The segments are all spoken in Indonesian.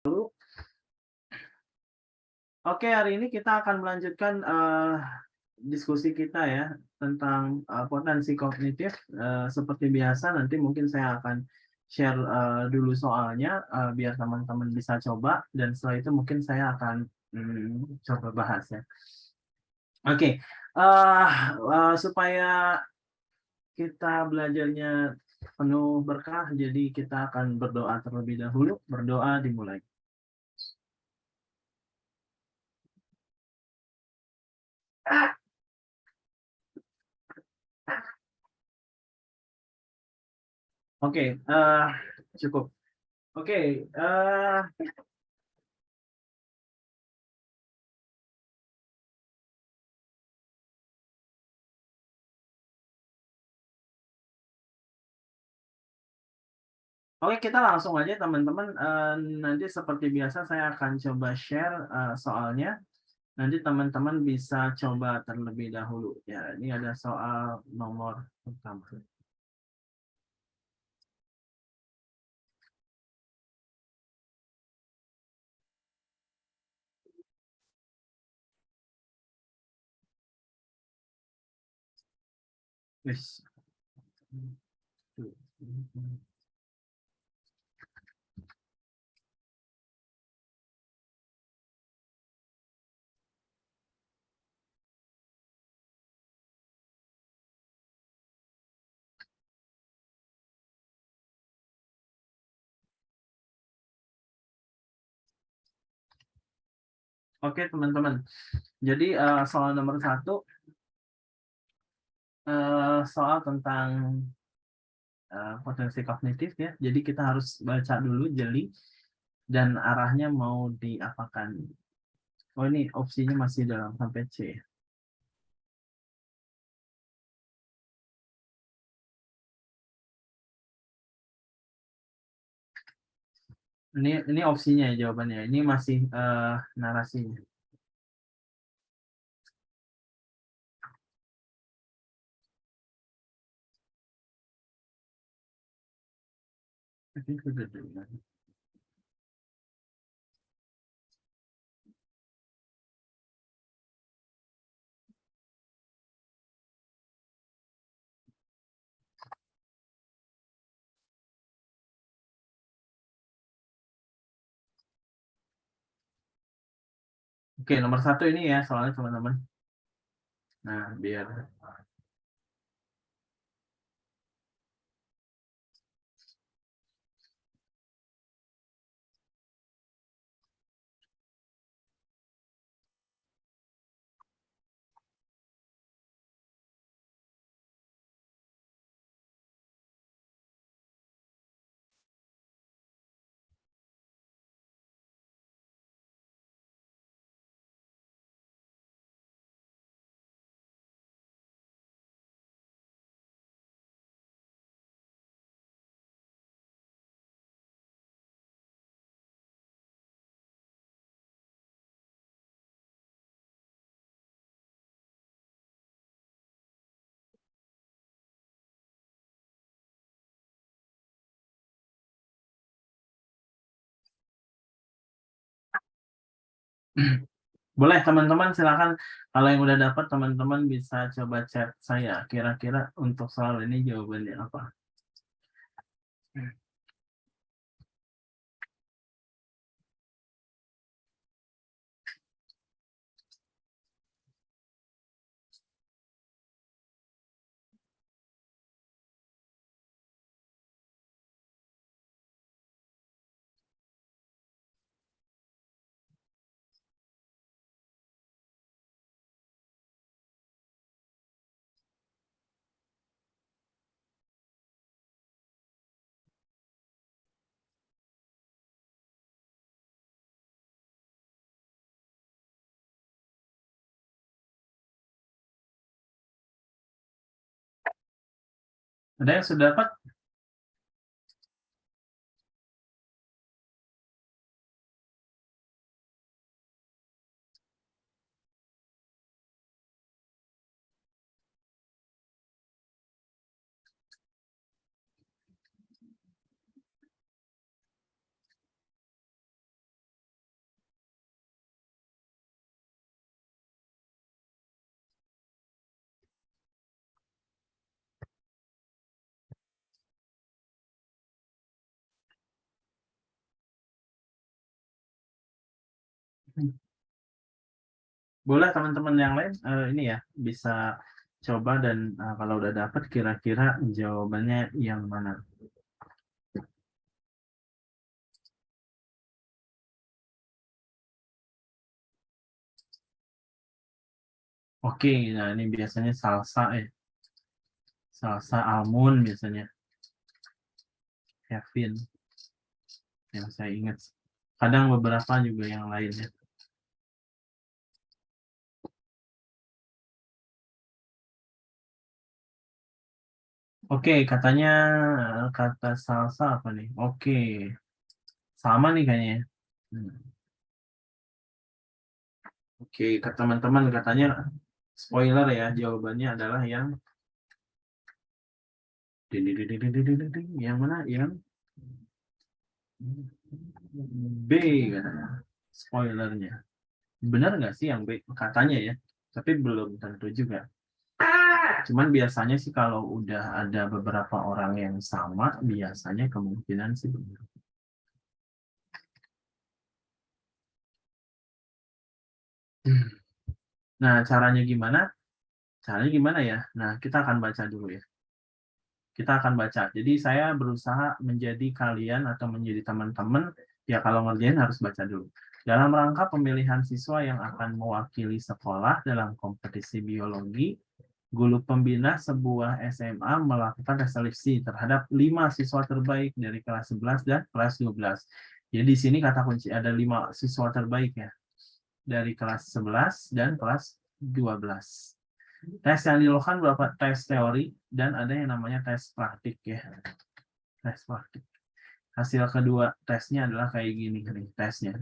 Oke, hari ini kita akan melanjutkan, diskusi kita ya, tentang, potensi kognitif. Seperti biasa nanti mungkin saya akan share, dulu soalnya, biar teman-teman bisa coba dan setelah itu mungkin saya akan, coba bahas ya. Oke, supaya kita belajarnya penuh berkah, jadi kita akan berdoa terlebih dahulu. Berdoa dimulai. Oke, cukup. Oke, oke, kita langsung aja teman-teman, nanti seperti biasa saya akan coba share, soalnya, nanti teman-teman bisa coba terlebih dahulu ya. Ini ada soal nomor pertama. Wis. Oke teman-teman, jadi, soal nomor satu, soal tentang, potensi kognitif ya. Jadi kita harus baca dulu jeli dan arahnya mau diapakan. Oh ini opsinya masih dalam sampai C. Ini opsinya ya jawabannya. Ini masih, narasinya. Oke, nomor satu ini ya soalnya teman-teman. Nah, biar boleh teman-teman silakan kalau yang udah dapat teman-teman bisa coba chat saya kira-kira untuk soal ini jawabannya apa. Ada yang sudah dapat? Boleh teman-teman yang lain ini ya bisa coba dan kalau udah dapat kira-kira jawabannya yang mana. Oke, nah ini biasanya salsa salsa almond biasanya Kevin yang saya ingat. Kadang beberapa juga yang lainnya. Oke, katanya kata salsa apa nih? Oke, sama nih kayaknya. Hmm. Oke, ke teman-teman katanya spoiler ya, jawabannya adalah yang yang mana? Yang B katanya. Spoilernya. Benar nggak sih yang B? Katanya ya, tapi belum tentu juga. Cuman biasanya sih kalau udah ada beberapa orang yang sama, biasanya kemungkinan sih benar. Nah, caranya gimana? Caranya gimana ya? Nah, kita akan baca dulu ya. Kita akan baca. Jadi saya berusaha menjadi kalian atau menjadi teman-teman, ya kalau ngerjain harus baca dulu. Dalam rangka pemilihan siswa yang akan mewakili sekolah dalam kompetisi biologi, guru pembina sebuah SMA melakukan seleksi terhadap 5 siswa terbaik dari kelas 11 dan kelas 12. Jadi di sini kata kunci ada 5 siswa terbaik ya, dari kelas 11 dan kelas 12. Tes yang dilakukan beberapa tes teori dan ada yang namanya tes praktik ya. Tes praktik. Hasil kedua tesnya adalah kayak gini nih tesnya.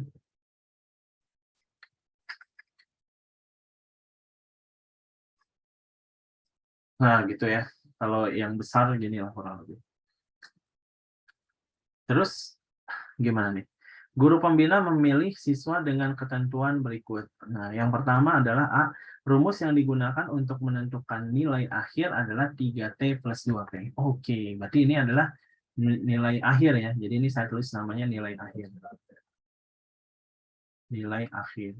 Nah gitu ya. Kalau yang besar gini lah kurang lebih. Terus gimana nih? Guru pembina memilih siswa dengan ketentuan berikut. Nah, yang pertama adalah A. Rumus yang digunakan untuk menentukan nilai akhir adalah 3T plus 2P. Oke, berarti ini adalah nilai akhir ya. Jadi ini saya tulis namanya nilai akhir. Nilai akhir.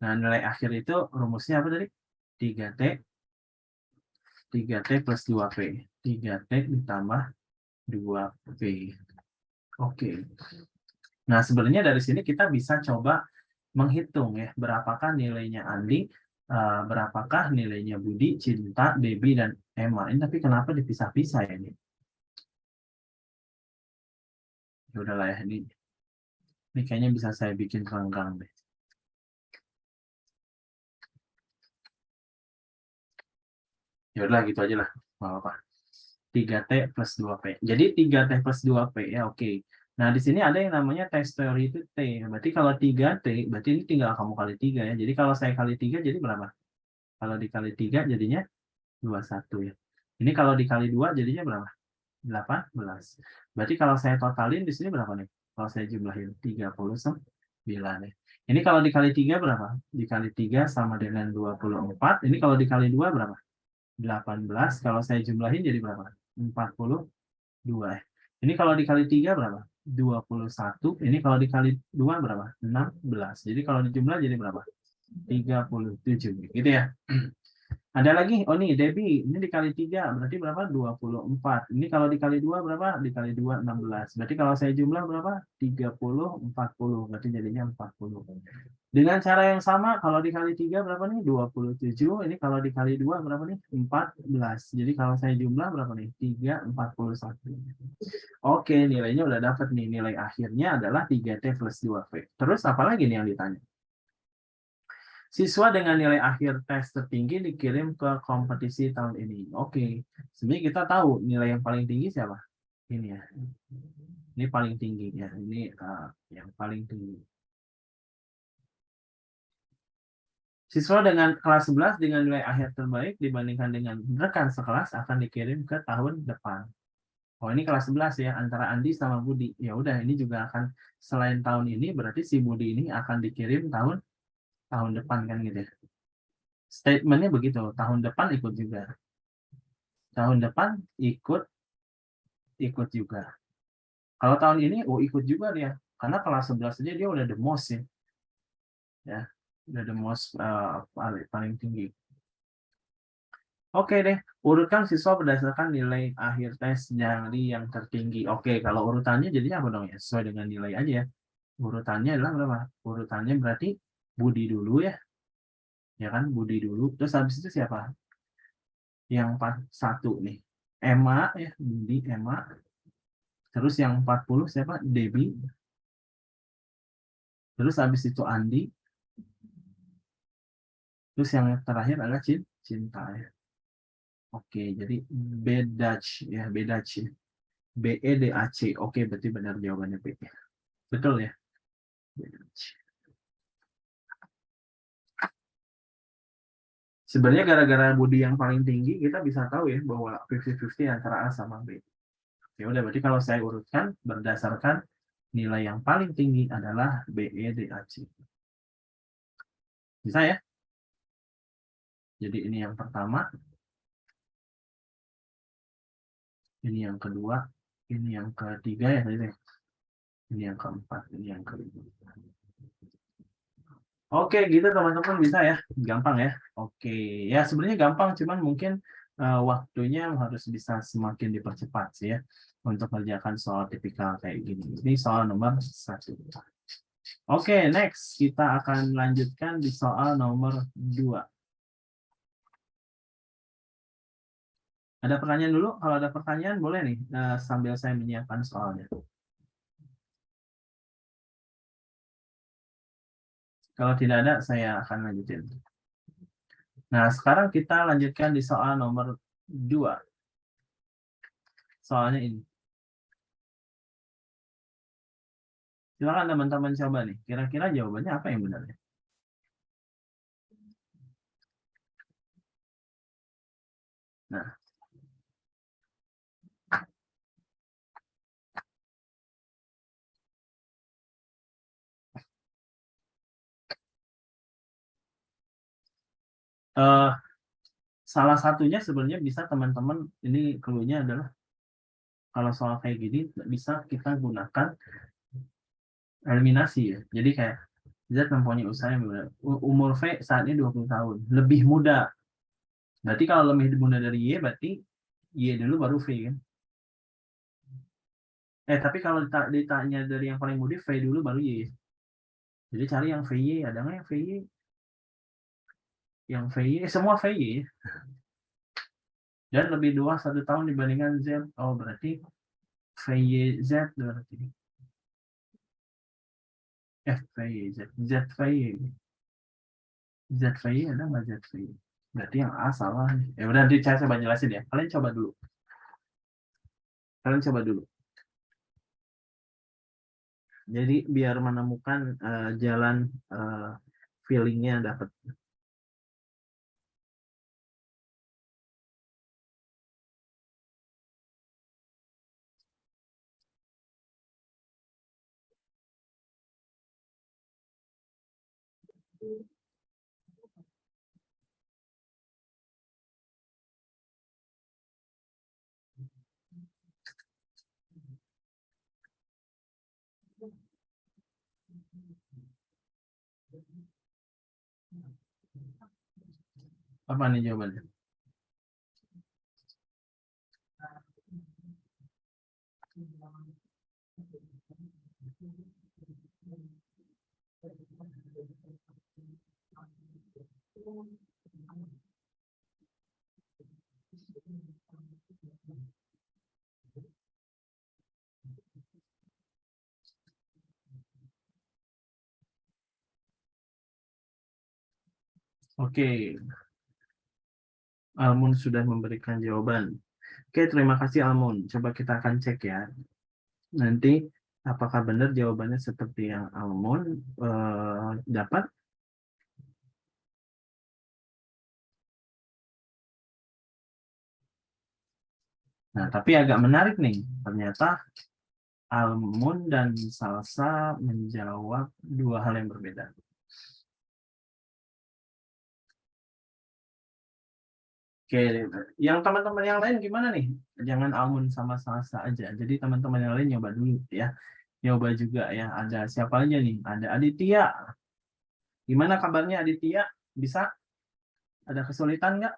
Nah, nilai akhir itu rumusnya apa tadi? 3T 3T plus 2P. 3T ditambah 2P. Oke. Nah, sebenarnya dari sini kita bisa coba menghitung ya, berapakah nilainya Andi, berapakah nilainya Budi, Cinta, Debbie, dan Emma. Ini tapi kenapa dipisah-pisah ya ini? Ya udahlah ya, ini kayaknya bisa saya bikin renggang deh. Ya udahlah gitu aja lah, apa-apa. 3T plus 2P. Jadi 3T plus 2P ya oke. Nah, di sini ada yang namanya tes teori itu T. Berarti kalau 3T, berarti ini tinggal kamu kali 3 ya. Jadi kalau saya kali 3 jadi berapa? Kalau dikali 3 jadinya 21 ya. Ini kalau dikali 2 jadinya berapa? 18. Berarti kalau saya totalin di sini berapa nih? Kalau saya jumlahin 39 ya. Ini kalau dikali 3 berapa? Dikali 3 sama dengan 24. Ini kalau dikali 2 berapa? 18. Kalau saya jumlahin jadi berapa? 42 ya. Ini kalau dikali 3 berapa? 21. Ini kalau dikali 2 berapa? 16. Jadi kalau dijumlah jadi berapa? 37. Gitu ya. Ada lagi, oh nih Debbie, ini dikali 3, berarti berapa? 24. Ini kalau dikali 2 berapa? Dikali 2, 16. Berarti kalau saya jumlah berapa? 30, 40. Berarti jadinya 40. Dengan cara yang sama, kalau dikali 3 berapa nih? 27. Ini kalau dikali 2 berapa nih? 14. Jadi kalau saya jumlah berapa nih? 3, 41. Oke, nilainya udah dapat nih. Nilai akhirnya adalah 3T plus 2P. Terus apa lagi nih yang ditanya? Siswa dengan nilai akhir tes tertinggi dikirim ke kompetisi tahun ini. Oke, sebenarnya kita tahu nilai yang paling tinggi siapa? Ini ya. Ini paling tinggi ya. Ini yang paling tinggi. Siswa dengan kelas 11 dengan nilai akhir terbaik dibandingkan dengan rekan sekelas akan dikirim ke tahun depan. Oh, ini kelas 11 ya, antara Andi sama Budi. Ya udah, ini juga akan selain tahun ini berarti si Budi ini akan dikirim tahun depan kan gitu ya. Statementnya begitu, tahun depan ikut juga. Tahun depan ikut juga. Kalau tahun ini, ikut juga dia. Karena kelas 11 aja dia udah the most ya. Ya, udah the most paling tinggi. Oke deh, urutkan siswa berdasarkan nilai akhir tes dari yang tertinggi. Oke, kalau urutannya jadinya apa dong ya? Sesuai dengan nilai aja ya. Urutannya adalah berapa? Urutannya berarti Budi dulu ya. Ya kan, Budi dulu. Terus habis itu siapa? Yang 41 nih. Emma ya, Budi, Emma. Terus yang 40 siapa? Debbie. Terus habis itu Andi. Terus yang terakhir adalah Cinta ya. Oke, jadi Bedac ya, Bedac ya. BEDAC. Oke, berarti benar jawabannya B. Betul ya? Bedac. Sebenarnya gara-gara Budi yang paling tinggi, kita bisa tahu ya bahwa 50-50 antara A sama B. Ya udah, berarti kalau saya urutkan berdasarkan nilai yang paling tinggi adalah BEDAC. Bisa ya? Jadi ini yang pertama, ini yang kedua, ini yang ketiga ya tadi. Ini yang keempat, ini yang kelima. Oke, gitu teman-teman, bisa ya, gampang ya. Oke, ya sebenarnya gampang, cuman mungkin waktunya harus bisa semakin dipercepat sih ya untuk mengerjakan soal tipikal kayak gini. Ini soal nomor 1. Oke, next kita akan lanjutkan di soal nomor 2. Ada pertanyaan dulu? Kalau ada pertanyaan boleh nih sambil saya menyiapkan soalnya. Kalau tidak ada, saya akan lanjutin. Nah, sekarang kita lanjutkan di soal nomor 2. Soalnya ini. Silakan teman-teman coba nih. Kira-kira jawabannya apa yang benar ya? Nah, salah satunya sebenarnya bisa teman-teman, ini clue-nya adalah kalau soal kayak gini bisa kita gunakan eliminasi ya. Jadi kayak Z mempunyai usaha yang benar. Umur V saat ini 20 tahun. Lebih muda. Berarti kalau lebih muda dari Y, berarti Y dulu baru V kan? Tapi kalau ditanya dari yang paling muda, V dulu baru Y. Jadi cari yang VY, ada nggak yang VY? Yang VY, semua VY. Dan lebih dua 1 tahun dibandingkan Z. Oh, berarti VYZ berarti. VYZ. ZVY. ZVY ada nggak ZVY? Berarti yang A salah. Ya udah, nanti saya coba jelasin ya. Kalian coba dulu. Kalian coba dulu. Jadi biar menemukan jalan feelingnya dapat. Apa nih jawabannya? Oke, Almun sudah memberikan jawaban. Oke, terima kasih Almun. Coba kita akan cek ya. Nanti apakah benar jawabannya seperti yang Almun dapat? Nah, tapi agak menarik nih. Ternyata Almun dan Salsa menjawab dua hal yang berbeda. Oke, yang teman-teman yang lain gimana nih? Jangan Amun sama Salsa aja. Jadi teman-teman yang lain nyoba dulu ya. Nyoba juga ya. Ada siapa aja nih? Ada Aditya. Gimana kabarnya Aditya? Bisa? Ada kesulitan nggak?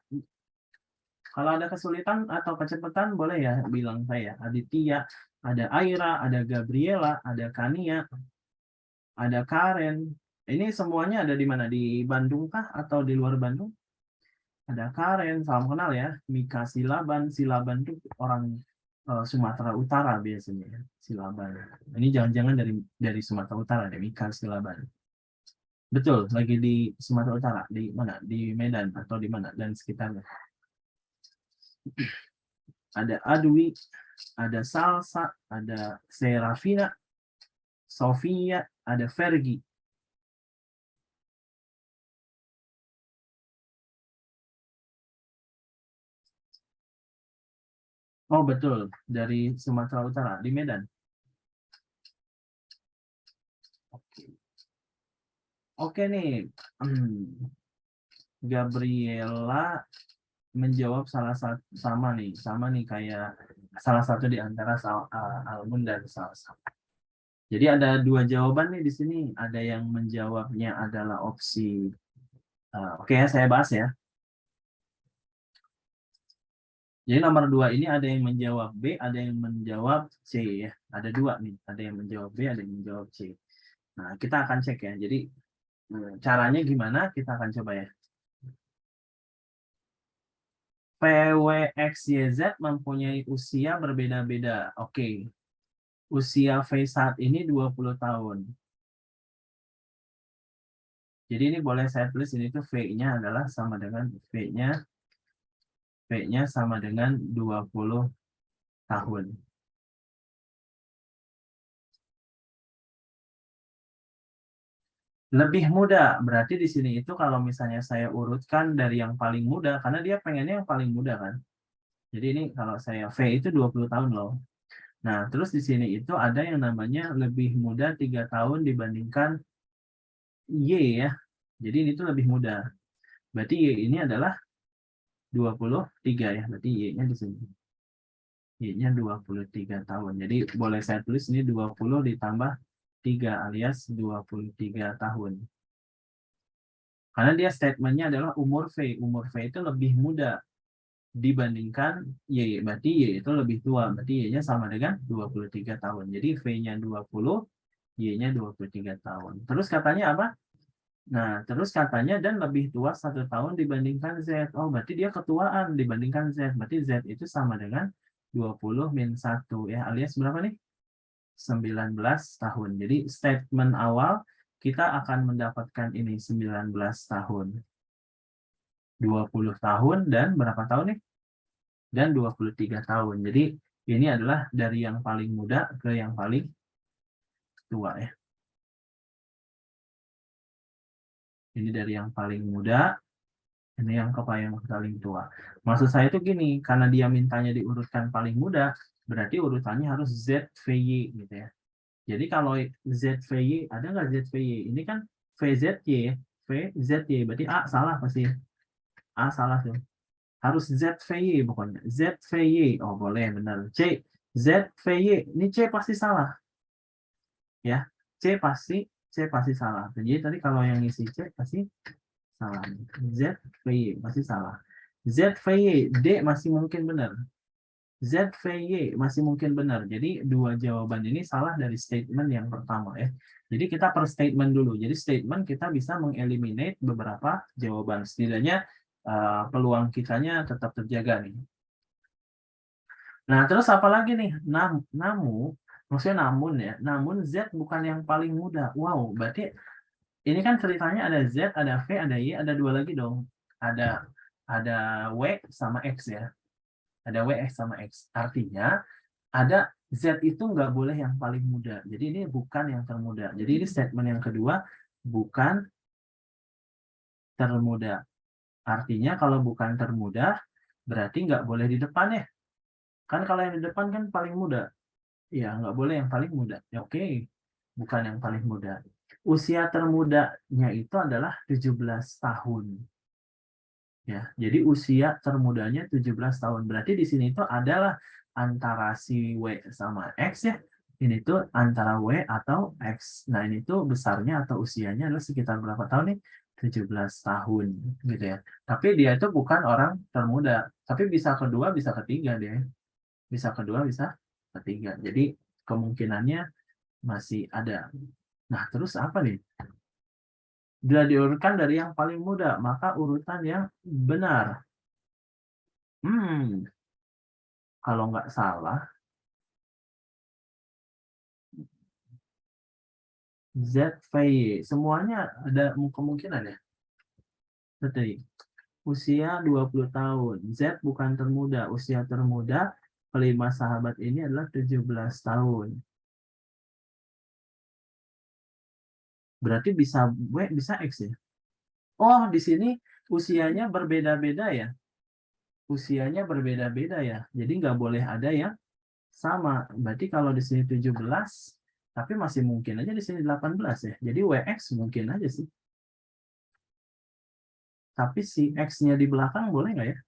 Kalau ada kesulitan atau kecepatan boleh ya bilang saya. Aditya, ada Aira, ada Gabriela, ada Kania, ada Karen. Ini semuanya ada di mana? Di Bandung kah atau di luar Bandung? Ada Karen, salam kenal ya. Mika Silaban, Silaban itu orang Sumatera Utara biasanya ya. Silaban. Ini jangan-jangan dari Sumatera Utara deh, Mika Silaban. Betul, lagi di Sumatera Utara, di mana? Di Medan atau di mana dan sekitarnya. Ada Adwi, ada Salsa, ada Serafina, Sofia, ada Fergie. Oh betul, dari Sumatera Utara, di Medan. Oke, Oke nih, Gabriela menjawab sama nih kayak salah satu di antara Almun dan Salsa. Jadi ada dua jawaban nih di sini. Ada yang menjawabnya adalah opsi. Oke ya, saya bahas ya. Jadi nomor 2 ini ada yang menjawab B, ada yang menjawab C ya. Ada dua nih, ada yang menjawab B, ada yang menjawab C. Nah, kita akan cek ya. Jadi caranya gimana? Kita akan coba ya. PWXYZ mempunyai usia berbeda-beda. Oke. Usia V saat ini 20 tahun. Jadi ini boleh saya tulis ini tuh V-nya adalah sama dengan V-nya sama dengan 20 tahun. Lebih muda, berarti di sini itu kalau misalnya saya urutkan dari yang paling muda, karena dia pengennya yang paling muda kan. Jadi ini kalau saya V itu 20 tahun loh. Nah, terus di sini itu ada yang namanya lebih muda 3 tahun dibandingkan Y ya. Jadi ini tuh lebih muda. Berarti Y ini adalah 23 ya. Berarti Y-nya di sini. Y-nya 23 tahun. Jadi boleh saya tulis ini 20 ditambah 3 alias 23 tahun. Karena dia statementnya adalah umur V. Umur V itu lebih muda dibandingkan Y. Berarti Y itu lebih tua. Berarti Y-nya sama dengan 23 tahun. Jadi V-nya 20, Y-nya 23 tahun. Terus katanya apa? Nah, terus katanya dan lebih tua 1 tahun dibandingkan Z. Oh, berarti dia ketuaan dibandingkan Z. Berarti Z itu sama dengan 20 min 1. Ya, alias berapa nih? 19 tahun. Jadi statement awal kita akan mendapatkan ini 19 tahun. 20 tahun dan berapa tahun nih? Dan 23 tahun. Jadi ini adalah dari yang paling muda ke yang paling tua ya. Ini dari yang paling muda, ini yang paling tua. Maksud saya itu gini, karena dia mintanya diurutkan paling muda, berarti urutannya harus ZVY gitu ya. Jadi kalau ZVY, ada nggak ZVY? Ini kan VZY, VZY, berarti A salah pasti. A salah tuh. Harus ZVY pokoknya. ZVY, oh boleh benar. C, ZVY, ini C pasti salah. Ya, C pasti salah. Jadi tadi kalau yang isi C pasti salah. ZVY masih salah. ZVY, D masih mungkin benar. ZVY masih mungkin benar. Jadi dua jawaban ini salah dari statement yang pertama ya. Jadi kita per statement dulu. Jadi statement kita bisa mengeliminate beberapa jawaban. Setidaknya peluang kitanya tetap terjaga nih. Nah, terus apa lagi nih? Maksudnya namun ya. Namun Z bukan yang paling muda. Wow, berarti ini kan ceritanya ada Z, ada V, ada Y, ada dua lagi dong. Ada W sama X ya. Ada W, X sama X. Artinya ada Z itu nggak boleh yang paling muda. Jadi ini bukan yang termuda. Jadi ini statement yang kedua, bukan termuda. Artinya kalau bukan termuda, berarti nggak boleh di depan ya. Kan kalau yang di depan kan paling muda. Ya, nggak boleh yang paling muda. Ya, oke, bukan yang paling muda. Usia termudanya itu adalah 17 tahun. Ya, jadi usia termudanya 17 tahun. Berarti di sini itu adalah antara si W sama X ya. Ini tuh antara W atau X. Nah, ini tuh besarnya atau usianya adalah sekitar berapa tahun nih? 17 tahun gitu ya. Tapi dia itu bukan orang termuda. Tapi bisa kedua, bisa ketiga dia. Bisa kedua, bisa ketiga. Jadi kemungkinannya masih ada. Nah, terus apa nih? Bila diurutkan dari yang paling muda, maka urutan yang benar. Hmm, kalau nggak salah, ZVY. Semuanya ada kemungkinan ya. Tadi, usia 20 tahun. Z bukan termuda. Usia termuda, kelima sahabat ini adalah 17 tahun. Berarti bisa W, bisa X ya? Oh, di sini usianya berbeda-beda ya. Usianya berbeda-beda ya. Jadi nggak boleh ada yang sama. Berarti kalau di sini 17, tapi masih mungkin aja di sini 18 ya. Jadi WX mungkin aja sih. Tapi si X-nya di belakang boleh nggak ya?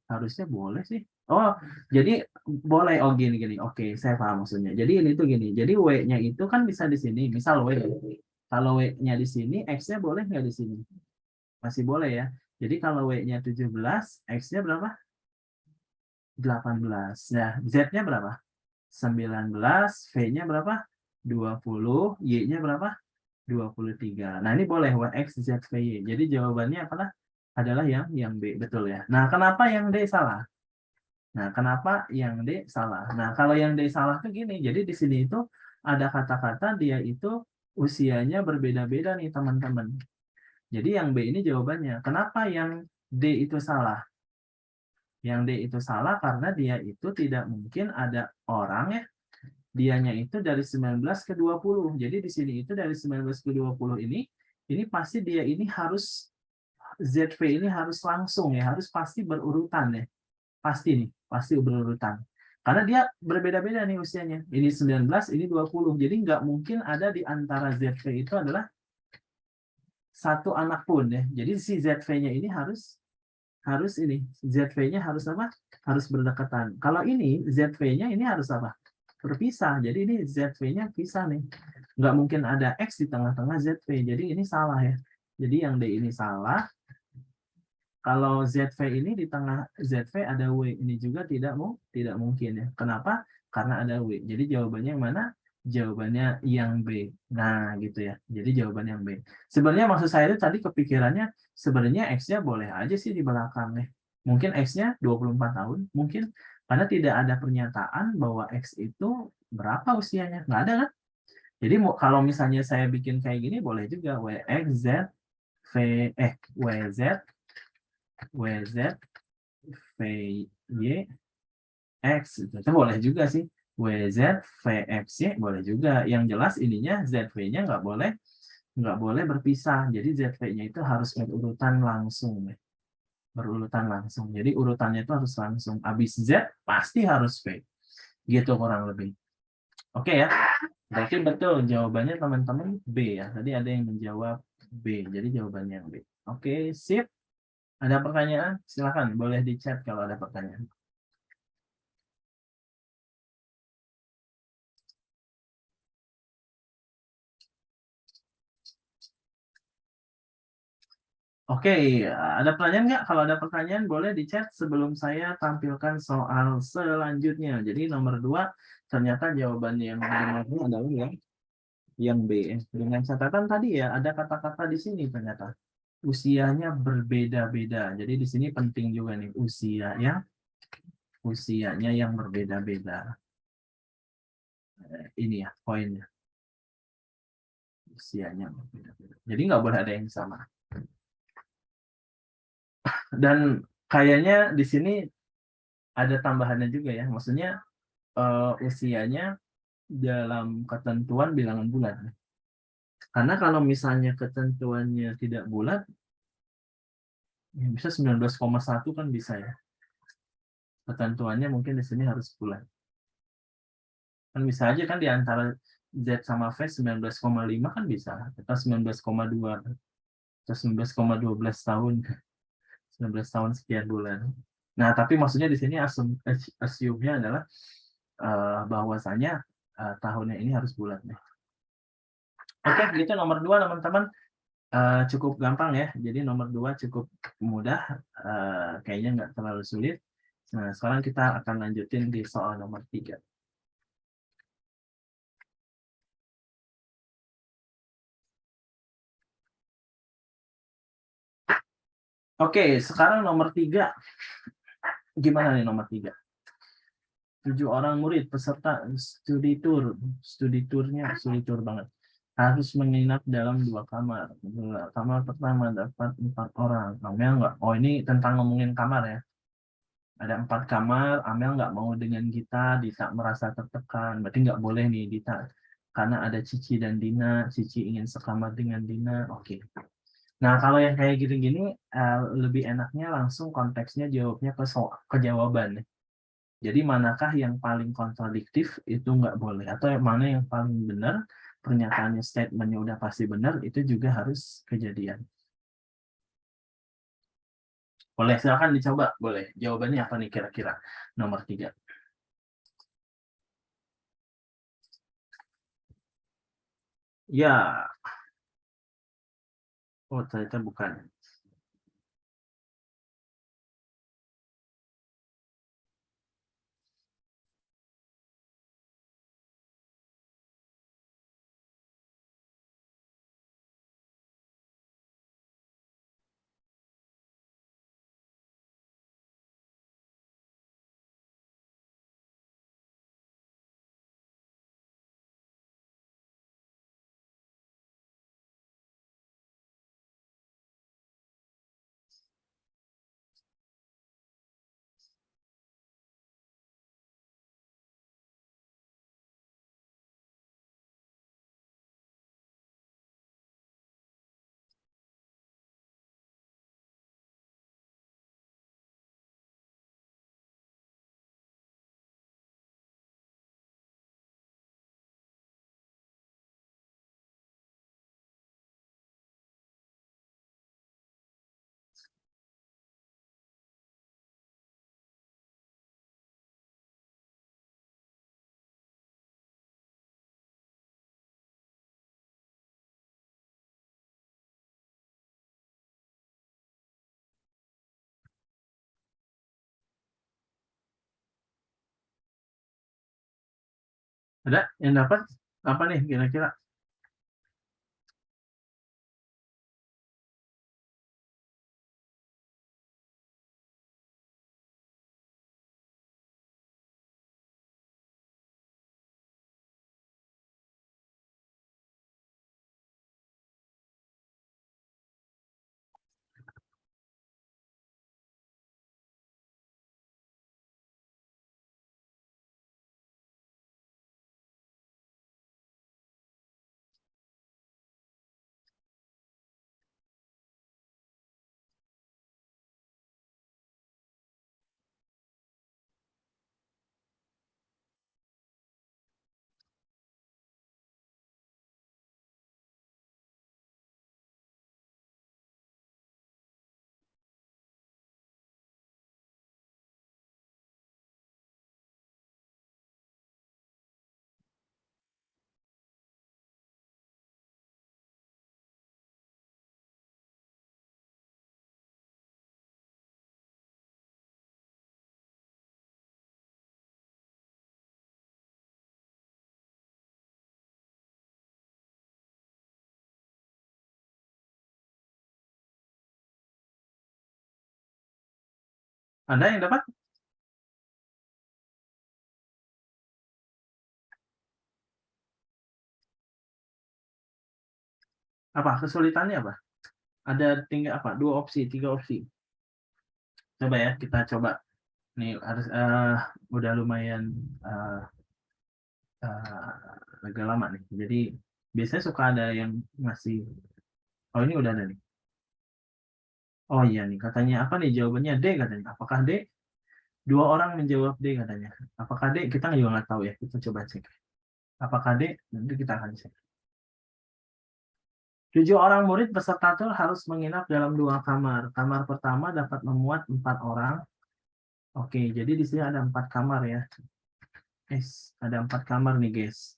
Harusnya boleh sih. Oh, jadi boleh. Oh, gini-gini. Oke, saya paham maksudnya. Jadi ini tuh gini. Jadi W-nya itu kan bisa di sini. Misal W. Kalau W-nya di sini, X-nya boleh nggak di sini? Masih boleh ya. Jadi kalau W-nya 17, X-nya berapa? 18. Nah, Z-nya berapa? 19. V-nya berapa? 20. Y-nya berapa? 23. Nah, ini boleh WX, Z, V, Y. Jadi jawabannya adalah yang B. Betul ya. Nah, kenapa yang D salah? Nah, kenapa yang D salah? Nah, kalau yang D salah tuh gini. Jadi di sini itu ada kata-kata dia itu usianya berbeda-beda nih, teman-teman. Jadi yang B ini jawabannya. Kenapa yang D itu salah? Yang D itu salah karena dia itu tidak mungkin ada orang ya. Dianya itu dari 19 ke 20. Jadi di sini itu dari 19 ke 20 ini pasti dia ini harus ZV ini harus langsung ya, harus pasti berurutan ya. Pasti nih, pasti berurutan. Karena dia berbeda-beda nih usianya. Ini 19, ini 20. Jadi nggak mungkin ada di antara ZV itu adalah satu anak pun ya. Jadi si ZV-nya ini harus ini. ZV-nya harus apa? Harus berdekatan. Kalau ini ZV-nya ini harus apa? Berpisah. Jadi ini ZV-nya pisah nih. Nggak mungkin ada X di tengah-tengah ZV. Jadi ini salah ya. Jadi yang D ini salah. Kalau ZV ini di tengah ZV ada W, ini juga tidak mungkin ya. Kenapa? Karena ada W. Jadi jawabannya yang mana? Jawabannya yang B. Nah, gitu ya. Jadi jawabannya yang B. Sebenarnya maksud saya itu tadi kepikirannya sebenarnya X-nya boleh aja sih di belakang nih. Mungkin X-nya 24 tahun, mungkin karena tidak ada pernyataan bahwa X itu berapa usianya. Nggak ada kan? Jadi kalau misalnya saya bikin kayak gini boleh juga WX, Z, V, WZ, WZ, VY, X itu boleh juga sih. WZ, VXY boleh juga. Yang jelas ininya ZV-nya nggak boleh berpisah. Jadi ZV-nya itu harus berurutan langsung. Berurutan langsung. Jadi urutannya itu harus langsung. Habis Z pasti harus V. Gitu kurang lebih. Oke ya. Berarti betul jawabannya teman-teman B ya. Tadi ada yang menjawab B. Jadi jawabannya B. Oke, sip. Ada pertanyaan? Silakan, boleh di chat kalau ada pertanyaan. Oke, ada pertanyaan nggak? Kalau ada pertanyaan boleh di chat sebelum saya tampilkan soal selanjutnya. Jadi nomor 2 ternyata jawabannya yang benarnya adalah yang B. Dengan catatan tadi ya ada kata-kata di sini ternyata usianya berbeda-beda. Jadi di sini penting juga nih usianya yang berbeda-beda. Ini ya poinnya, usianya berbeda-beda. Jadi nggak boleh ada yang sama. Dan kayaknya di sini ada tambahannya juga ya, maksudnya usianya dalam ketentuan bilangan bulat. Karena kalau misalnya ketentuannya tidak bulat, ya bisa 19,1 kan bisa ya. Ketentuannya mungkin di sini harus bulat. Kan bisa aja kan di antara Z sama V 19,5 kan bisa, atau 19,2. Terus 19,12 tahun. 19 tahun sekian bulan. Nah, tapi maksudnya di sini assume-nya adalah bahwasanya tahunnya ini harus bulat nih. Oke, gitu nomor 2 teman-teman. Cukup gampang ya. Jadi nomor 2 cukup mudah. Kayaknya nggak terlalu sulit. Nah, sekarang kita akan lanjutin di soal nomor 3. Oke, sekarang nomor 3. Gimana nih nomor 3? 7 orang murid peserta studi turnya studi tour banget. Harus menginap dalam 2 kamar. Kamar pertama dapat 4 orang. Amel nggak? Oh, ini tentang ngomongin kamar ya. Ada 4 kamar, Amel nggak mau dengan Gita, Dita merasa tertekan. Berarti nggak boleh nih Dita. Karena ada Cici dan Dina, Cici ingin sekamar dengan Dina. Oke. Nah, kalau yang kayak gini-gini, lebih enaknya langsung konteksnya jawabnya ke jawaban. Jadi manakah yang paling kontradiktif itu nggak boleh. Atau yang mana yang paling benar, pernyataannya statementnya udah pasti benar, itu juga harus kejadian. Boleh, silakan dicoba. Boleh. Jawabannya apa nih kira-kira? Nomor 3. Ya. Oh, ternyata bukan. Ada yang dapat? Apa nih kira-kira? Ada yang dapat? Apa kesulitannya apa? Ada tinggal apa? 2 opsi, 3 opsi. Coba ya, kita coba. Nih harus udah lumayan agak lama nih. Jadi biasanya suka ada yang ngasih. Oh, ini udah ada nih. Oh iya nih, katanya apa nih jawabannya D katanya. Apakah D? 2 orang menjawab D katanya. Apakah D? Kita juga nggak tahu ya. Kita coba cek. Apakah D? Nanti kita akan cek. 7 orang murid peserta tur harus menginap dalam 2 kamar. Kamar pertama dapat memuat 4 orang. Oke, jadi di sini ada 4 kamar ya. Guys, ada 4 kamar nih guys.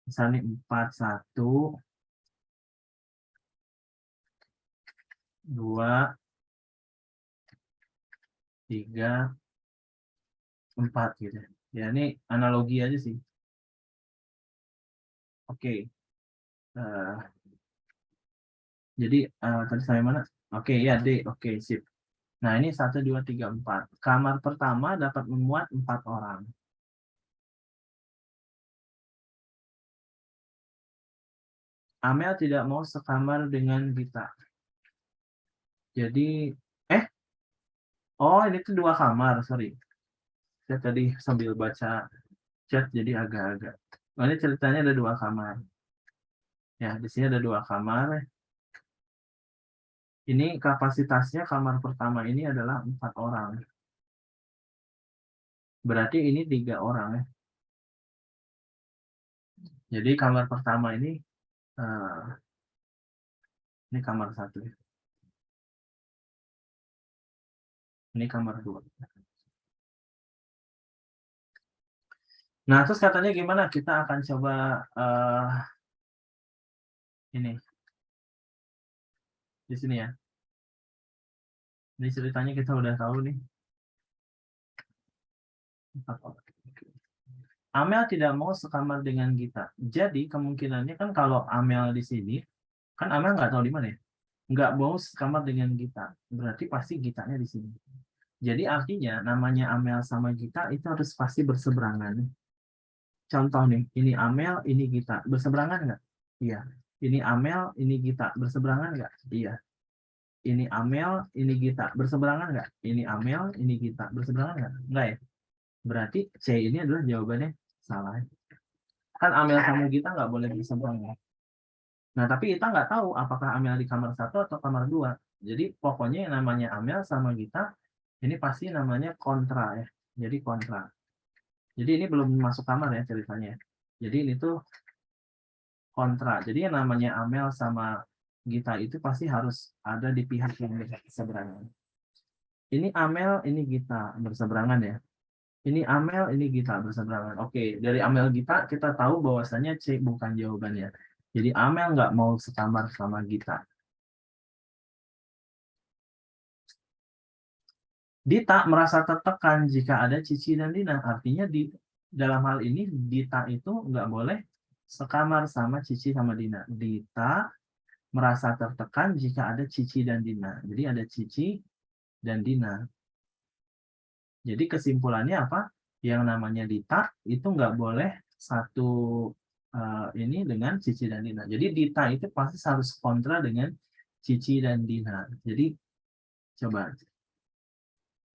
Misalnya 4, 1, 2, 3, 4 gitu. Ya ini analogi aja sih. Oke. Jadi tadi sampai mana? Oke ya D. Oke sip. Nah ini 1, 2, 3, 4. Kamar pertama dapat memuat 4 orang. Amel tidak mau sekamar dengan Gita. Jadi oh ini tuh 2 kamar, sorry. Saya tadi sambil baca chat jadi agak-agak. Oh, ini ceritanya ada 2 kamar. Ya, di sini ada 2 kamar. Ini kapasitasnya kamar pertama ini adalah 4 orang. Berarti ini 3 orang ya. Jadi kamar pertama ini kamar 1 ya. Ini kamar 2. Nah, terus katanya gimana? Kita akan coba ini di sini ya. Ini ceritanya kita udah tahu nih. 4 orang. Amel tidak mau sekamar dengan Gita. Jadi kemungkinannya kan kalau Amel di sini, kan Amel nggak tahu di mana ya. Nggak mau sekamar dengan Gita. Berarti pasti Gitanya di sini. Jadi artinya namanya Amel sama Gita itu harus pasti berseberangan. Contoh nih, ini Amel, ini Gita. Berseberangan nggak? Iya. Ini Amel, ini Gita. Berseberangan nggak? Iya. Ini Amel, ini Gita. Berseberangan nggak? Ini Amel, ini Gita. Berseberangan nggak? Nggak ya? Berarti C ini adalah jawabannya salah. Kan Amel sama Gita nggak boleh berseberangan. Nah, tapi kita nggak tahu apakah Amel di kamar 1 atau kamar 2. Jadi pokoknya yang namanya Amel sama Gita ini pasti namanya kontra ya. Jadi kontra. Jadi ini belum masuk kamar ya ceritanya. Jadi ini tuh kontra. Jadi yang namanya Amel sama Gita itu pasti harus ada di pihak yang berseberangan. Ini Amel, ini Gita berseberangan ya. Ini Amel, ini Gita berseberangan. Oke, dari Amel Gita kita tahu bahwasannya C bukan jawabannya. Jadi Amel nggak mau sekamar sama Gita. Dita merasa tertekan jika ada Cici dan Dina. Artinya di dalam hal ini Dita itu nggak boleh sekamar sama Cici sama Dina. Dita merasa tertekan jika ada Cici dan Dina. Jadi ada Cici dan Dina. Jadi kesimpulannya apa? Yang namanya Dita itu nggak boleh satu ini dengan Cici dan Dina. Jadi Dita itu pasti harus kontra dengan Cici dan Dina. Jadi coba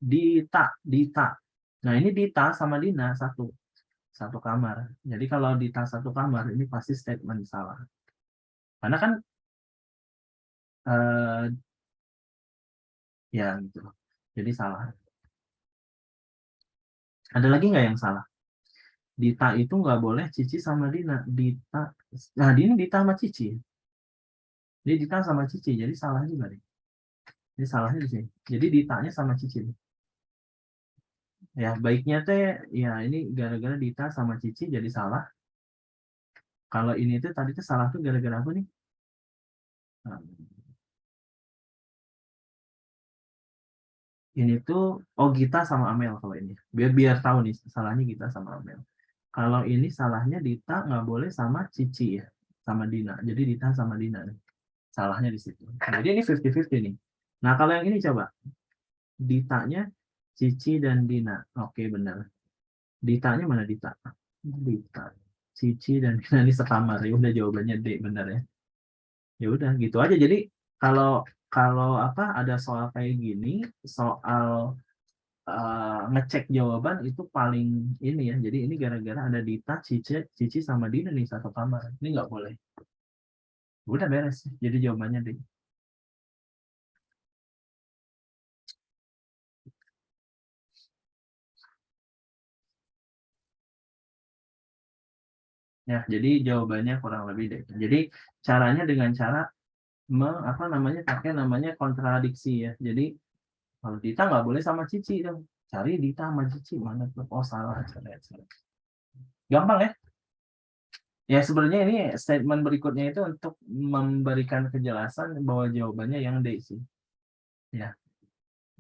Dita. Nah ini Dita sama Dina satu kamar. Jadi kalau Dita satu kamar ini pasti statement salah. Karena kan eh, ya gitu. Jadi salah. Ada lagi nggak yang salah? Dita itu nggak boleh Cici sama Dina. Nah ini Dita sama Cici. Jadi Dita sama Cici. Jadi salah juga nih. Jadi salahnya di sini. Jadi Ditanya sama Cici. Ya baiknya teh ya ini gara-gara Dita sama Cici jadi salah. Kalau ini tuh tadi tuh salah tuh gara-gara apa nih? Nah, ini tuh Gita sama Amel kalau ini. Biar tahu nih salahnya Gita sama Amel. Kalau ini salahnya Dita nggak boleh sama Cici ya, sama Dina. Jadi Dita sama Dina nih. Salahnya di situ. Jadi ini 50-50 nih. Nah kalau yang ini coba. Ditanya Cici dan Dina. Oke benar. Ditanya mana Dita? Dita. Cici dan Dina ini sekamar. Ya udah jawabannya D benar ya. Ya udah gitu aja. Jadi kalau kalau apa ada soal kayak gini, soal ngecek jawaban itu paling ini ya. Jadi ini gara-gara ada Dita, Cici sama Dina nih satu kamar. Ini nggak boleh. Udah beres. Jadi jawabannya D. Ya, jadi jawabannya kurang lebih deh. Jadi caranya dengan cara pakai namanya kontradiksi ya. Jadi kalau Dita nggak boleh sama Cici dong. Cari Dita sama Cici mana tuh? Oh salah. Gampang ya? Ya sebenarnya ini statement berikutnya itu untuk memberikan kejelasan bahwa jawabannya yang D sih. Ya.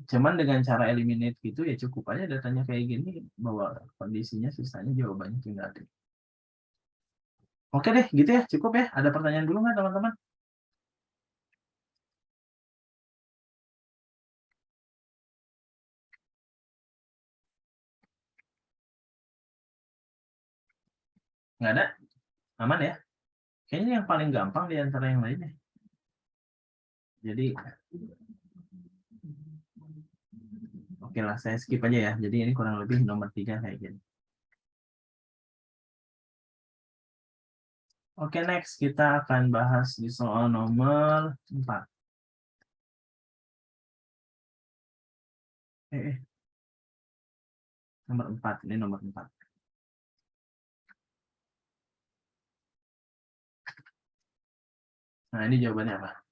Cuman dengan cara eliminate gitu ya cukup aja datanya kayak gini bahwa kondisinya sisanya jawabannya tinggal D. Oke deh, gitu ya, cukup ya. Ada pertanyaan dulu nggak teman-teman? Nggak ada? Aman ya? Kayaknya yang paling gampang di antara yang lainnya. Jadi, oke lah, saya skip aja ya. Jadi ini kurang lebih nomor 3 kayak gini. Oke, next kita akan bahas di soal nomor 4. Nomor 4, ini nomor 4. Nah, ini jawabannya apa?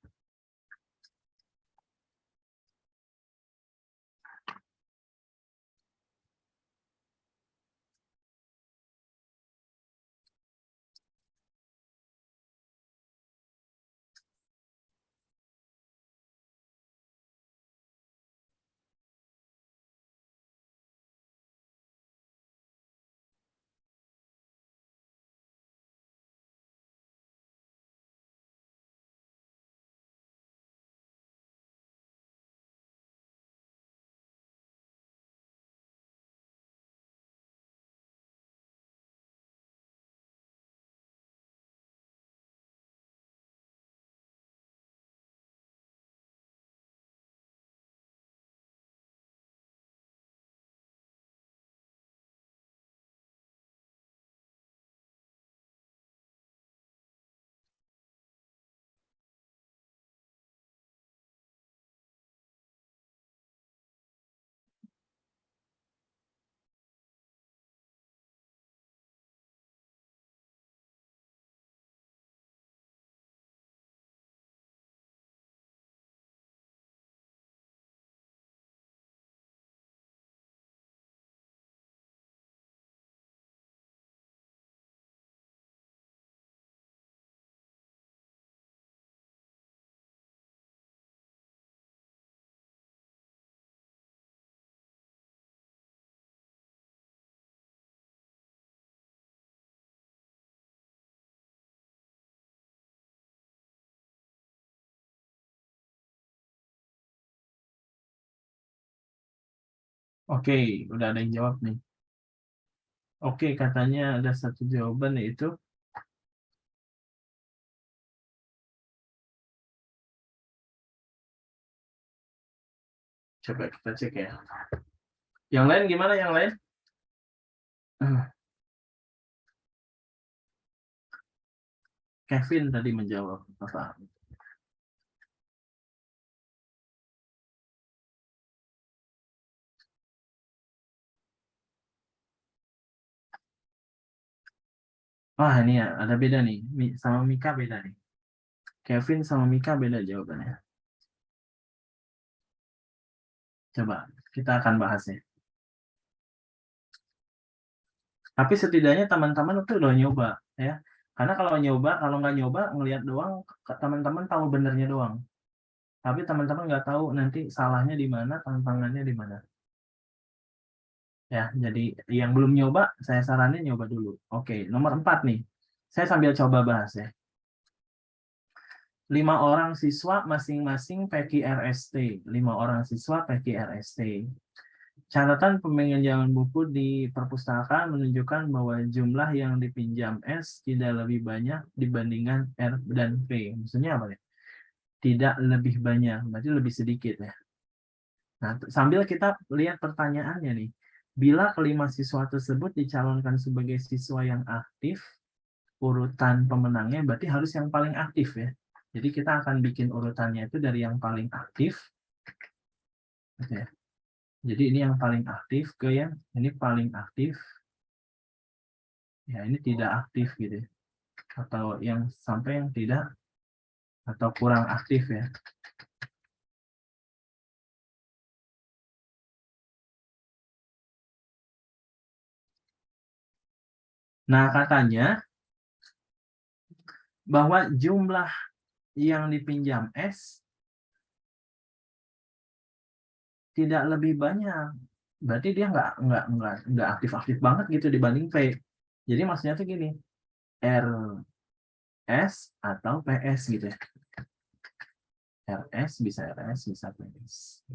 Oke, udah ada yang jawab nih. Oke, katanya ada satu jawaban yaitu coba kita cek ya. Yang lain gimana yang lain? Kevin tadi menjawab apa? Wah, ini ya ada beda nih. Sama Mika beda nih. Kevin sama Mika beda jawabannya. Coba kita akan bahas ya. Tapi setidaknya teman-teman itu udah nyoba ya. Karena kalau nyoba, kalau nggak nyoba ngelihat doang, teman-teman tahu benernya doang. Tapi teman-teman nggak tahu nanti salahnya di mana, tantangannya di mana. Ya, jadi yang belum nyoba, saya saranin nyoba dulu. Oke, nomor 4 nih. Saya sambil coba bahas ya. 5 orang siswa masing-masing PQRST. 5 orang siswa PQRST. Catatan peminjaman buku di perpustakaan menunjukkan bahwa jumlah yang dipinjam S tidak lebih banyak dibandingkan R dan P. Maksudnya apa ya? Tidak lebih banyak, berarti lebih sedikit ya. Nah, sambil kita lihat pertanyaannya nih. Bila kelima siswa tersebut dicalonkan sebagai siswa yang aktif, urutan pemenangnya berarti harus yang paling aktif ya. Jadi kita akan bikin urutannya itu dari yang paling aktif. Gitu ya. Jadi ini yang paling aktif ke yang ini paling aktif Ya, ini tidak aktif gitu ya. Atau yang sampai yang tidak atau kurang aktif ya. Nah, katanya bahwa jumlah yang dipinjam S tidak lebih banyak. Berarti dia nggak aktif-aktif banget gitu dibanding P. Jadi maksudnya tuh gini, RS atau PS gitu ya. RS bisa PS.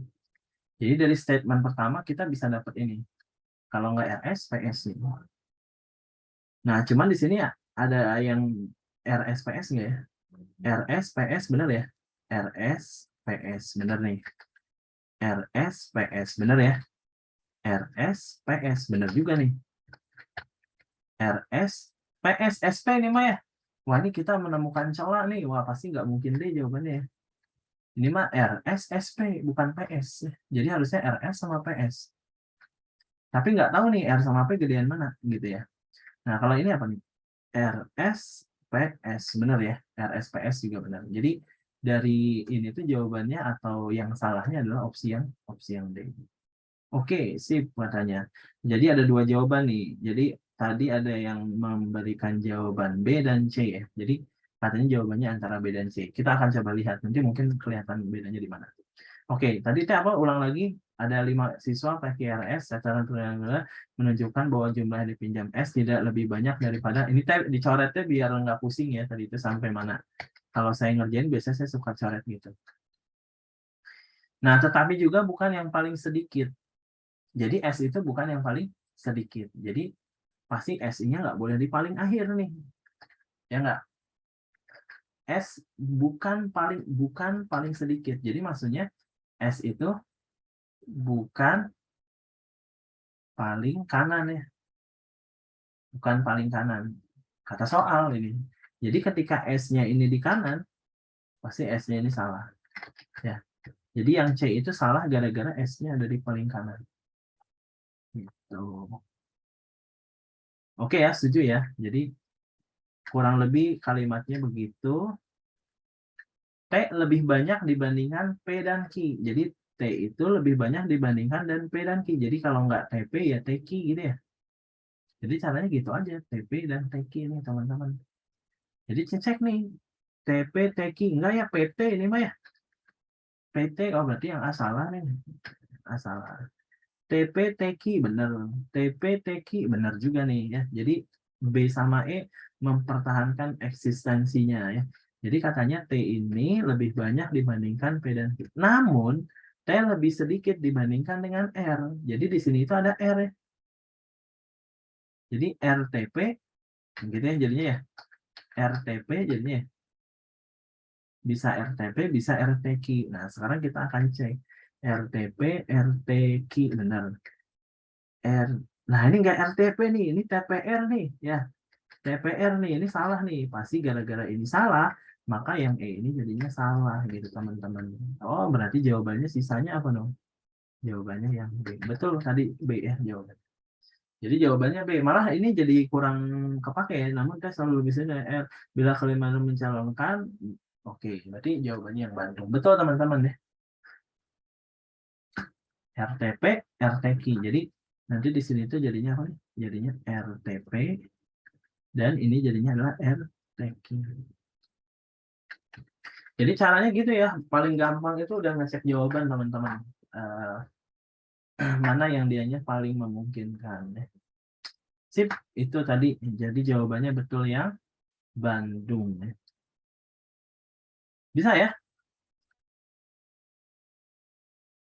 Jadi dari statement pertama kita bisa dapat ini. Kalau nggak RS, PS gitu. Nah, cuman di sini ya ada yang RS PS nggak ya? RS PS bener ya? RS PS bener nih. RS PS bener ya? RS PS bener juga nih. RS PS SP ini mah ya. Wah, ini kita menemukan celah nih. Wah, pasti nggak mungkin deh jawabannya ya. Ini mah RS SP bukan PS. Jadi harusnya RS sama PS. Tapi nggak tahu nih R sama P gedean mana gitu ya. Nah, kalau ini apa nih? RS PS benar ya. RS PS juga benar. Jadi dari ini tuh jawabannya atau yang salahnya adalah opsi yang D. Oke, sip katanya. Jadi ada dua jawaban nih. Jadi tadi ada yang memberikan jawaban B dan C ya. Jadi katanya jawabannya antara B dan C. Kita akan coba lihat. Nanti mungkin kelihatan bedanya di mana. Oke, tadi teh apa? Ulang lagi. Ada 5 siswa PKRS secara triangular menunjukkan bahwa jumlah yang dipinjam S tidak lebih banyak daripada ini teh dicoretnya biar nggak pusing ya tadi itu sampai mana. Kalau saya ngerjain biasanya saya suka coret gitu. Nah, tetapi juga bukan yang paling sedikit. Jadi S itu bukan yang paling sedikit. Jadi pasti S-nya nggak boleh di paling akhir nih. Ya nggak? S bukan paling sedikit. Jadi maksudnya S itu bukan paling kanan ya. Bukan paling kanan. Kata soal ini. Jadi ketika S-nya ini di kanan, pasti S-nya ini salah. Ya. Jadi yang C itu salah gara-gara S-nya ada di paling kanan. Gitu. Oke ya, setuju ya. Jadi kurang lebih kalimatnya begitu. T lebih banyak dibandingkan P dan Q. Jadi T itu lebih banyak dibandingkan dan P dan Q. Jadi kalau nggak TP ya TQ gitu ya. Jadi caranya gitu aja, TP dan TQ nih teman-teman. Jadi cek nih, TP, TQ, enggak ya PT ini mah ya. PT, oh berarti yang A salah nih. A salah. TP, TQ bener. TP, TQ bener juga nih ya. Jadi B sama E mempertahankan eksistensinya ya. Jadi katanya T ini lebih banyak dibandingkan P dan Q. Namun T lebih sedikit dibandingkan dengan R. Jadi di sini itu ada R ya. Jadi RTP gitu ya jadinya ya. RTP jadinya ya. Bisa RTP, bisa RTQ. Nah, sekarang kita akan cek RTP, RTQ benar. Nah, ini enggak RTP nih, ini TPR nih ya. TPR nih, ini salah nih. Pasti gara-gara ini salah, maka yang E ini jadinya salah gitu teman-teman. Oh, berarti jawabannya sisanya apa dong? Jawabannya yang B. Betul tadi B ya jawabannya. Jadi jawabannya B. Malah ini jadi kurang kepake ya. Namun kita selalu bisa R. Bila kelima mencalonkan, oke. Berarti jawabannya yang Bandung. Betul teman-teman ya. RTP, RTQ. Jadi nanti di sini itu jadinya apa nih? Jadinya RTP dan ini jadinya adalah RTQ. Jadi caranya gitu ya. Paling gampang itu udah ngecek jawaban teman-teman. Mana yang dianya paling memungkinkan. Sip, itu tadi. Jadi jawabannya betul yang Bandung. Bisa ya?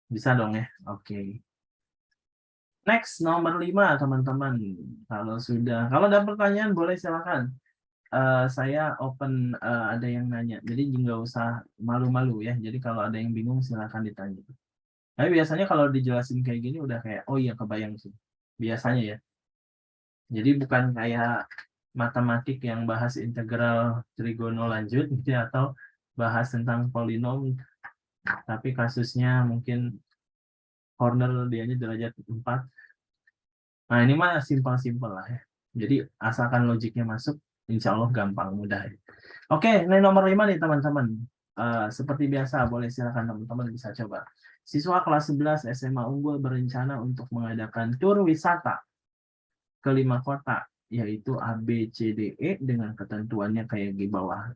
Bisa dong ya. Oke. Next, nomor 5 teman-teman. Kalau ada pertanyaan boleh silakan. Saya open, ada yang nanya. Jadi nggak usah malu-malu ya. Jadi kalau ada yang bingung silakan ditanya. Tapi biasanya kalau dijelasin kayak gini udah kayak, oh iya kebayang sih. Biasanya ya. Jadi bukan kayak matematik yang bahas integral trigono lanjut gitu ya, atau bahas tentang polinom. Tapi kasusnya mungkin corner dianya derajat 4. Nah ini mah simpel-simpel lah ya. Jadi asalkan logiknya masuk, insya Allah gampang, mudah. Oke, ini nomor 5 nih teman-teman. Seperti biasa, boleh silakan teman-teman bisa coba. Siswa kelas 11 SMA Unggul berencana untuk mengadakan tur wisata ke 5 kota, yaitu A, B, C, D, E dengan ketentuannya kayak di bawah.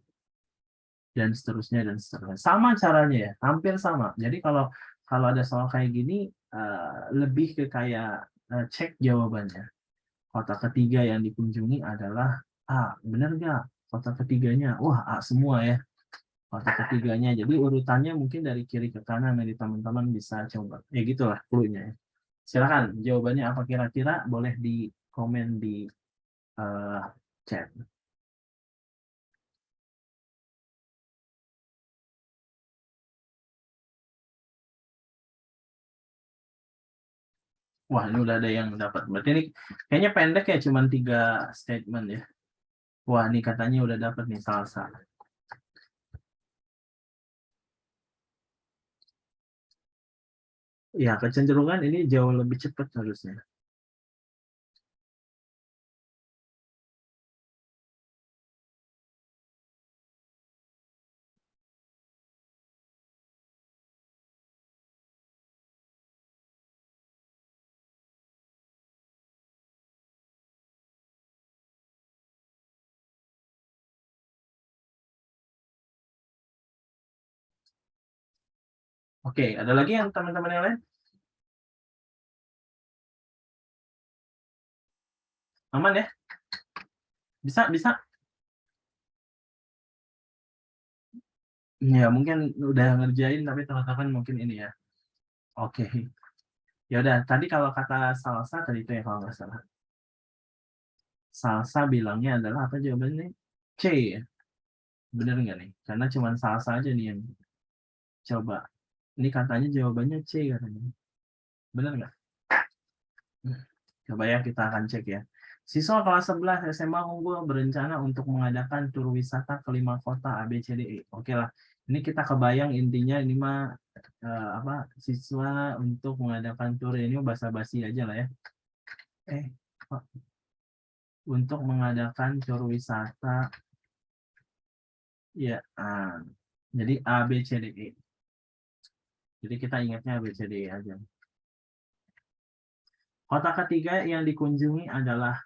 Dan seterusnya, dan seterusnya. Sama caranya ya, hampir sama. Jadi kalau ada soal kayak gini, lebih ke kayak cek jawabannya. Kota ketiga yang dikunjungi adalah A. Benar nggak? Kota ketiganya, wah A semua ya. Kota ketiganya. Jadi urutannya mungkin dari kiri ke kanan, dari teman-teman bisa coba. Ya gitulah clue-nya ya. Silakan jawabannya apa kira-kira, boleh di komen di chat. Wah, ini udah ada yang dapat. Berarti ini kayaknya pendek ya, cuma 3 statement ya. Wah, ini katanya udah dapat nih salsa. Ya, kecenderungan ini jauh lebih cepat harusnya. Oke, ada lagi yang teman-teman yang lain? Aman ya? Bisa, bisa. Ya, mungkin udah ngerjain tapi teman-teman mungkin ini ya. Oke. Ya udah, tadi kalau kata salsa tadi itu ya kalau nggak salah. Salsa bilangnya adalah apa jawabannya? C ya. Bener nggak nih? Karena cuma salsa aja nih yang coba. Ini katanya jawabannya C katanya. Bener nggak? Coba ya, kita akan cek ya. Siswa kelas 11 SMA Unggul berencana untuk mengadakan tur wisata ke 5 kota A, B, C, D, E. Oke lah. Ini kita kebayang intinya ini mah apa, siswa untuk mengadakan tur, ini basa-basi aja lah ya. Eh, untuk mengadakan tur wisata ya. Jadi A, B, C, D, E. Jadi kita ingatnya A, B, C, D, E aja. Kota ketiga yang dikunjungi adalah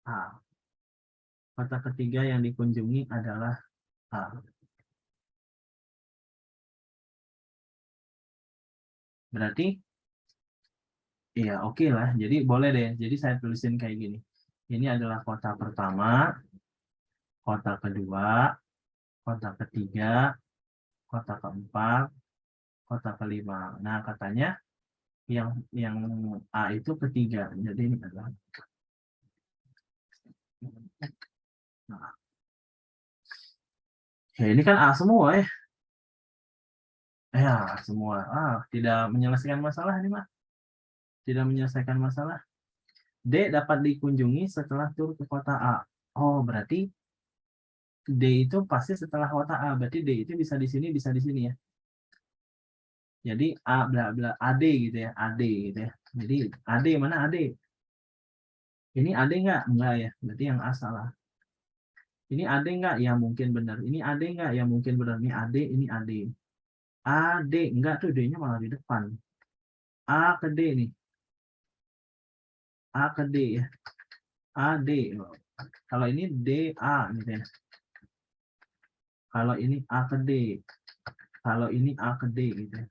A. Kota ketiga yang dikunjungi adalah A. Berarti iya, oke lah. Jadi boleh deh. Jadi saya tulisin kayak gini. Ini adalah kota pertama, kota kedua, kota ketiga, kota keempat, kota kelima. Nah, katanya yang A itu ketiga. Jadi ini adalah, nah, ya ini kan A semua ya. Ya, semua. Tidak menyelesaikan masalah ini mah. Tidak menyelesaikan masalah. D dapat dikunjungi setelah tur ke kota A. Oh, berarti D itu pasti setelah kota A. Berarti D itu bisa di sini, bisa di sini ya. Jadi A bla bla AD gitu ya, AD gitu ya. Jadi AD mana AD? Ini AD nggak? Enggak ya. Berarti yang A salah. Ini AD nggak? Ya mungkin benar. Ini AD nggak? Ya mungkin benar. Ini AD, ini AD. AD enggak tuh, D-nya malah di depan. A ke D nih. A ke D ya. AD. Kalau ini DA gitu ya. Kalau ini A ke D. Kalau ini A ke D gitu ya.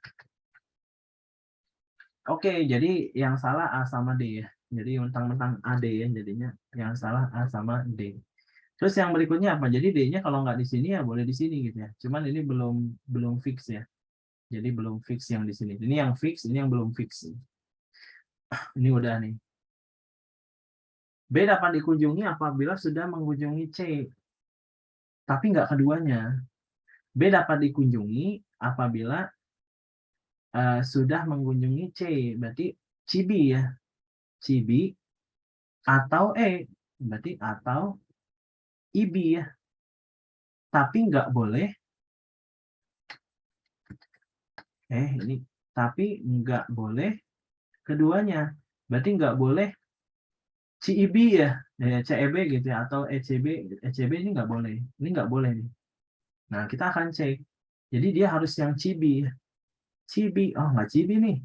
Oke, jadi yang salah A sama D ya. Jadi mentang-mentang AD ya, jadinya yang salah A sama D. Terus yang berikutnya apa? Jadi D-nya kalau nggak di sini ya boleh di sini gitu ya. Cuman ini belum fix ya. Jadi belum fix yang di sini. Ini yang fix, ini yang belum fix. Ini udah nih. B dapat dikunjungi apabila sudah mengunjungi C, tapi nggak keduanya. B dapat dikunjungi apabila sudah mengunjungi C, berarti Cibi ya. Cibi atau berarti atau IB ya. Tapi nggak boleh, ini tapi nggak boleh keduanya. Berarti nggak boleh CIB ya, CEB gitu ya, atau ECB. ECB ini nggak boleh. Ini nggak boleh nih. Nah, kita akan cek. Jadi dia harus yang CIB. CIB, oh nggak CIB nih.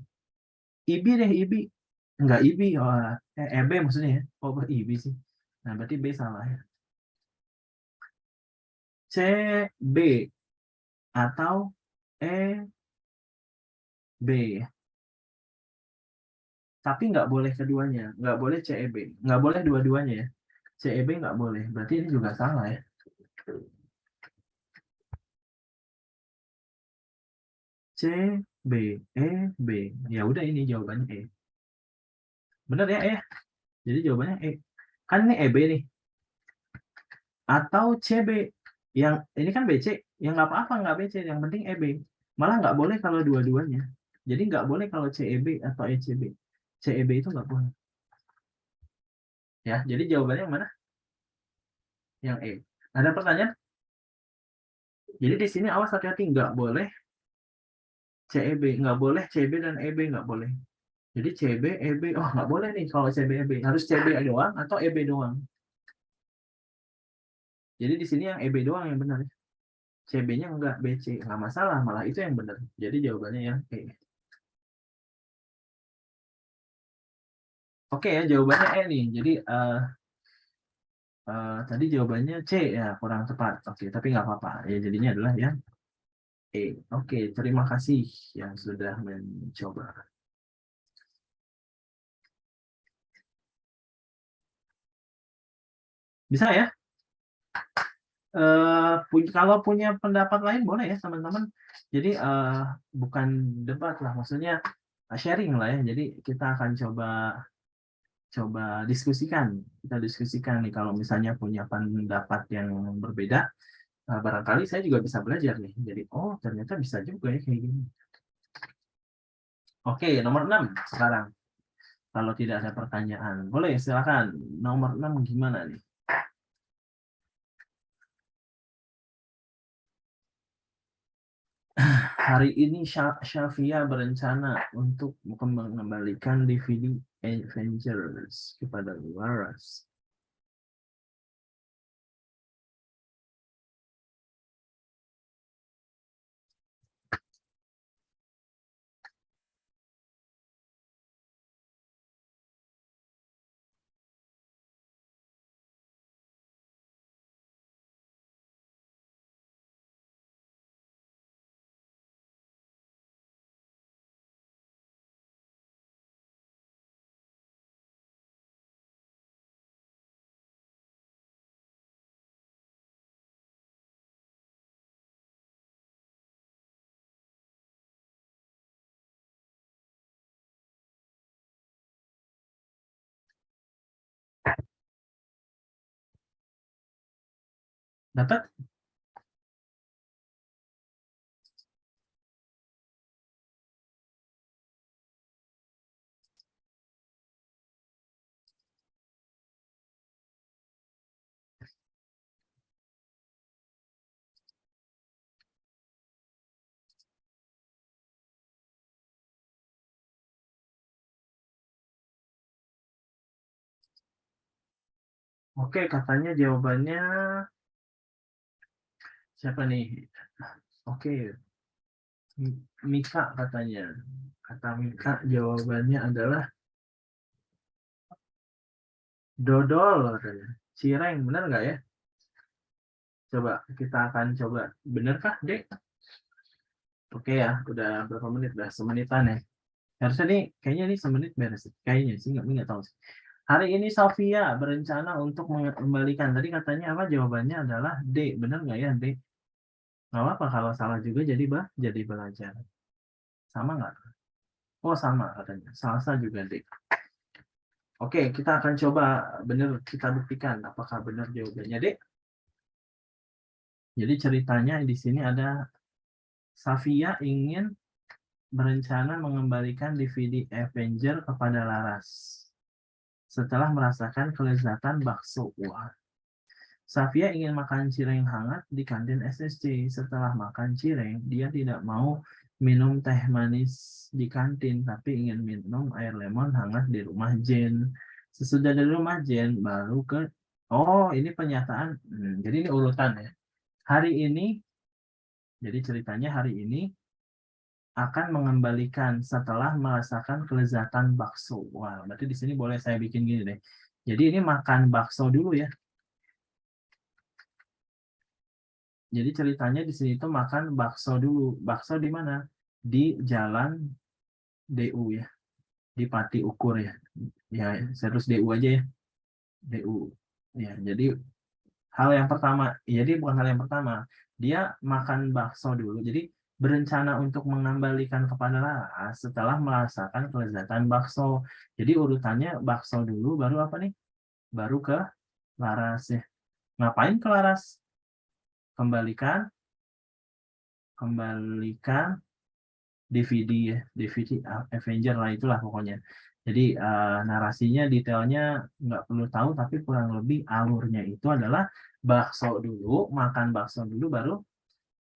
IB deh, IB. Nggak IB, oh, EB maksudnya ya. Oh, IB sih. Nah, berarti B salah ya. CB atau EB. Tapi nggak boleh keduanya. Nggak boleh CEB. Nggak boleh dua-duanya ya. CEB nggak boleh. Berarti ini juga salah ya. C, B, E, B. Ya udah ini jawabannya E. Benar ya E? Jadi jawabannya E. Kan ini EB nih. Atau CB. Yang ini kan BC. Yang nggak apa-apa nggak BC. Yang penting EB. Malah nggak boleh kalau dua-duanya. Jadi nggak boleh kalau CEB atau ECB. CEB itu nggak boleh. Ya, jadi jawabannya yang mana? Yang E. Ada pertanyaan? Jadi di sini awas hati-hati, nggak boleh CEB, nggak boleh CB dan EB nggak boleh. Jadi CB, EB, oh nggak boleh nih kalau CB, EB. Harus CB doang atau EB doang. Jadi di sini yang EB doang yang benar. CB-nya enggak, BC. Nggak masalah, malah itu yang benar. Jadi jawabannya yang E. Oke ya, jawabannya E nih. Jadi tadi jawabannya C ya, kurang tepat. Oke, tapi nggak apa-apa. Ya jadinya adalah yang E. Oke, terima kasih yang sudah mencoba. Bisa ya? Kalau punya pendapat lain boleh ya teman-teman. Jadi bukan debat lah, maksudnya sharing lah ya. Jadi kita akan coba diskusikan. Kita diskusikan nih kalau misalnya punya pendapat yang berbeda, barangkali saya juga bisa belajar nih. Jadi oh ternyata bisa juga ya kayak gini. Oke, nomor 6 sekarang. Kalau tidak ada pertanyaan, boleh silakan. Nomor 6 gimana nih? Hari ini Shafia berencana untuk mengembalikan DVD Avengers kepada Laras. Dapat? Oke, katanya jawabannya siapa nih? Oke, Mika katanya. Kata Mika jawabannya adalah dodol katanya. Cireng, benar nggak ya? Coba kita akan coba. Benarkah, Dek? Oke ya, udah berapa menit? Udah semenitan ya. Harusnya nih, kayaknya nih semenit beres. Kayaknya sih, nggak tahu sih. Hari ini Sofia berencana untuk mengembalikan. Tadi katanya apa? Jawabannya adalah D. Benar nggak ya, D? Nggak apa-apa kalau salah juga jadi belajar. Sama nggak? Oh, sama katanya. Salsa juga D. Oke, kita akan coba benar kita buktikan apakah benar jawabannya D. Jadi ceritanya di sini ada Safia ingin berencana mengembalikan DVD Avenger kepada Laras setelah merasakan kelezatan bakso. Wah. Safia ingin makan cireng hangat di kantin SSC. Setelah makan cireng, dia tidak mau minum teh manis di kantin, tapi ingin minum air lemon hangat di rumah Jen. Sesudah dari rumah Jen baru ke, oh ini pernyataan. Jadi ini urutan ya. Hari ini, jadi ceritanya hari ini akan mengembalikan setelah merasakan kelezatan bakso. Wah, berarti di sini boleh saya bikin gini deh. Jadi ini makan bakso dulu ya. Jadi ceritanya di sini tuh makan bakso dulu. Bakso di mana? Di Jalan DU ya. Di Pati Ukur ya. Ya, saya terus DU aja ya. DU. Ya, jadi hal yang pertama, jadi bukan hal yang pertama. Dia makan bakso dulu. Jadi berencana untuk mengembalikan kepada Laras setelah merasakan kelezatan bakso. Jadi urutannya bakso dulu, baru apa nih? Baru ke Laras ya. Ngapain ke Laras? Kembalikan DVD ya, DVD Avenger lah itulah pokoknya. Jadi narasinya detailnya nggak perlu tahu, tapi kurang lebih alurnya itu adalah bakso dulu, makan bakso dulu,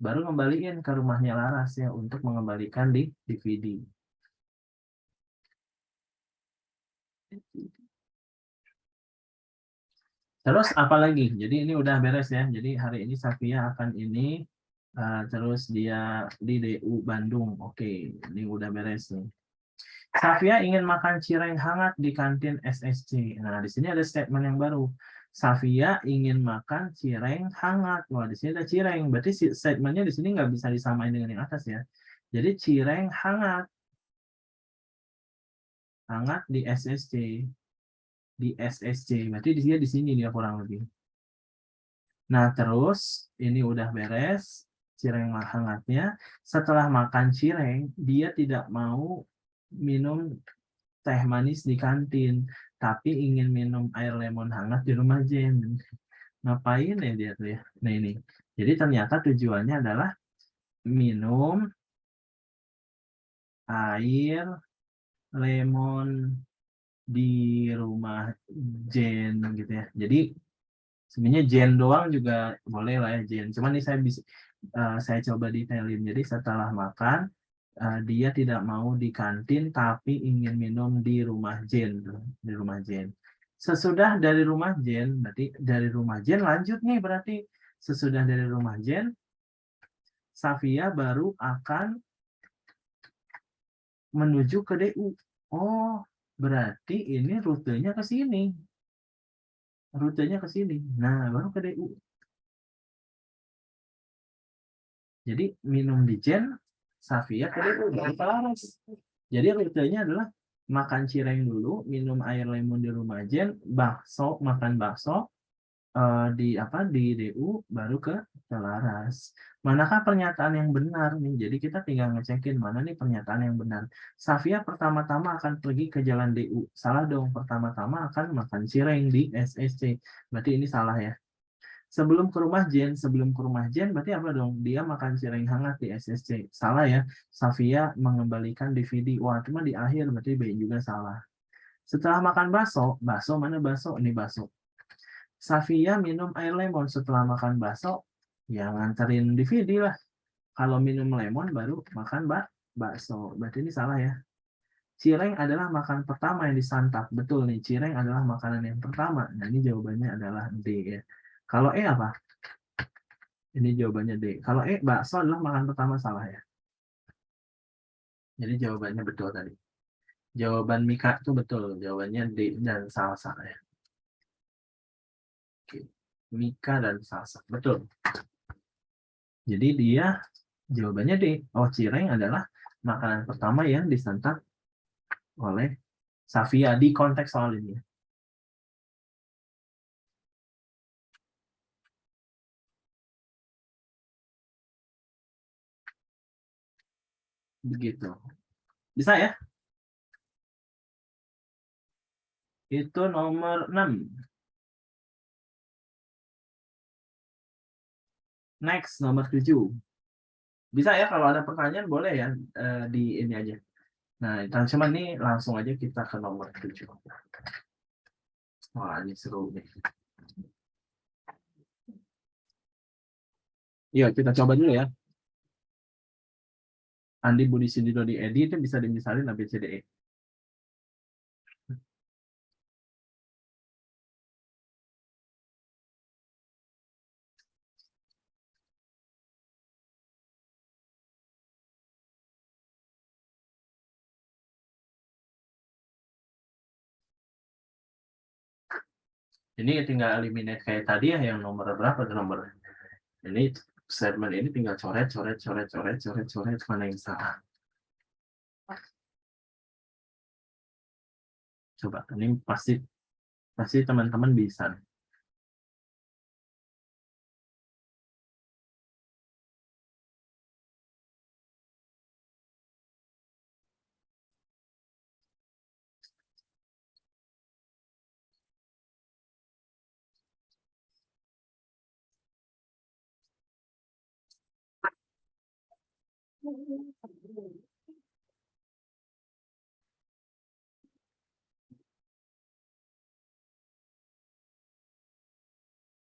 baru ngembaliin ke rumahnya Laras ya untuk mengembalikan di DVD. Terus apa lagi? Jadi ini udah beres ya. Jadi hari ini Safia akan ini terus dia di DU Bandung. Oke, ini udah beres nih. Safia ingin makan cireng hangat di kantin SSC. Nah, di sini ada statement yang baru. Safia ingin makan cireng hangat. Wah, di sini ada cireng. Berarti statementnya di sini nggak bisa disamain dengan yang atas ya. Jadi cireng hangat. Hangat di SSC. Di SSC. Berarti dia di sini dia kurang lebih. Nah, terus ini udah beres. Cireng hangatnya. Setelah makan cireng, dia tidak mau minum teh manis di kantin, tapi ingin minum air lemon hangat di rumah Jen. Ngapain ya dia tuh ya? Nah ini. Jadi ternyata tujuannya adalah minum air lemon di rumah Jen gitu ya. Jadi sebenarnya Jen doang juga boleh lah ya Jen. Cuman ini saya coba detailin. Jadi setelah makan dia tidak mau di kantin tapi ingin minum di rumah Jen, di rumah Jen. Sesudah dari rumah Jen, berarti dari rumah Jen lanjut nih berarti sesudah dari rumah Jen, Safia baru akan menuju ke DU. Oh, berarti ini rutenya ke sini. Rutenya ke sini. Nah, baru ke DU. Jadi minum di Jen, Safia ke DU, baru ke Laras. Jadi rutenya adalah makan cireng dulu, minum air lemon di rumah Jen, makan bakso di apa di DU, baru ke Laras. Manakah pernyataan yang benar nih? Jadi kita tinggal ngecekin mana nih pernyataan yang benar. Safia pertama-tama akan pergi ke jalan DU. Salah dong, pertama-tama akan makan cireng di SSC. Berarti ini salah ya. Sebelum ke rumah Jen berarti apa dong? Dia makan cireng hangat di SSC. Salah ya. Safia mengembalikan DVD. Wah, cuma di akhir berarti B juga salah. Setelah makan bakso mana bakso? Ini bakso. Safia minum air lemon setelah makan bakso. Ya nganterin DVD lah. Kalau minum lemon baru makan bakso. Berarti ini salah ya. Cireng adalah makan pertama yang disantap. Betul nih, cireng adalah makanan yang pertama. Nah, ini jawabannya adalah D ya. Kalau E apa? Ini jawabannya D. Kalau E, bakso adalah makan pertama, salah ya. Jadi jawabannya betul tadi. Jawaban Mika itu betul. Jawabannya D dan salsa ya. Oke. Mika dan salsa. Betul. Jadi dia jawabannya D. Oh, cireng adalah makanan pertama yang disantap oleh Safia di konteks soal ini. Begitu. Bisa ya? Itu nomor 6. Next, nomor 7. Bisa ya kalau ada pertanyaan boleh ya di ini aja. Nah, cuman ini langsung aja kita ke nomor 7. Wah, ini seru nih. Iya, kita coba dulu ya. Andi Budi Sindiro di Edi itu bisa dimisalin ABCDE. Ini tinggal eliminate kayak tadi ya, yang nomor berapa tuh nomor. Ini statement ini tinggal coret, mana yang salah. Coba, ini pasti teman-teman bisa.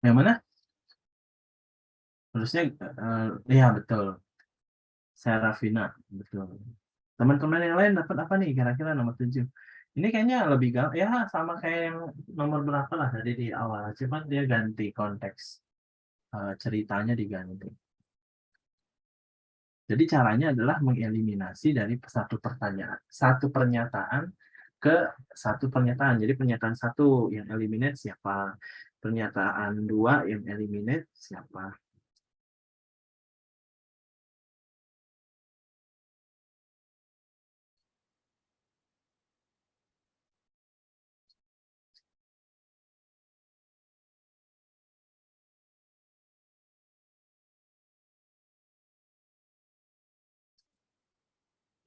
Yang mana? Harusnya, iya betul. Serafina, betul. Teman-teman yang lain dapat apa nih kira-kira nomor 7? Ini kayaknya lebih gampang, ya sama kayak yang nomor berapa lah tadi di awal. Cuma dia ganti konteks, ceritanya diganti. Jadi caranya adalah mengeliminasi dari satu pernyataan ke satu pernyataan. Jadi pernyataan satu yang eliminate siapa, pernyataan dua yang eliminate siapa.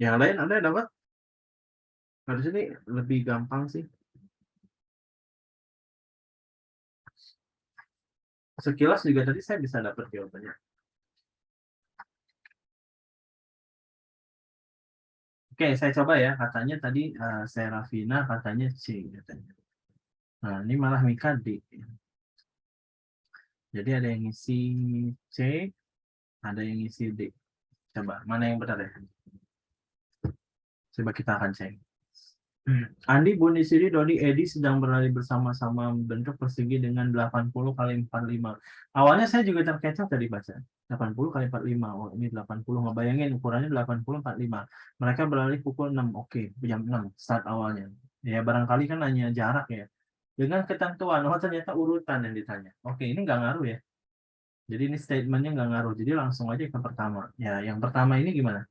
Yang lain ada dapat? Harus ini lebih gampang sih. Sekilas juga tadi saya bisa dapat jawabannya. Oke, saya coba ya. Katanya tadi Serafina katanya C. Katanya. Nah, ini malah Mika D. Jadi ada yang ngisi C, ada yang ngisi D. Coba, mana yang benar ya? Coba kita akan cek. Andi, Buni, Siri, Dodi, Edi sedang berlari bersama-sama bentuk persegi dengan 80 kali 45. Awalnya saya juga terkecoh tadi baca. 80 kali 45. Oh, ini 80. Ngebayangin ukurannya 80 45. Mereka berlari pukul 6. Oke, jam 6 start awalnya. Ya, barangkali kan hanya jarak ya. Dengan ketentuan, oh ternyata urutan yang ditanya. Oke, ini nggak ngaruh ya. Jadi ini statementnya nggak ngaruh. Jadi langsung aja ke pertama. Ya, yang pertama ini gimana?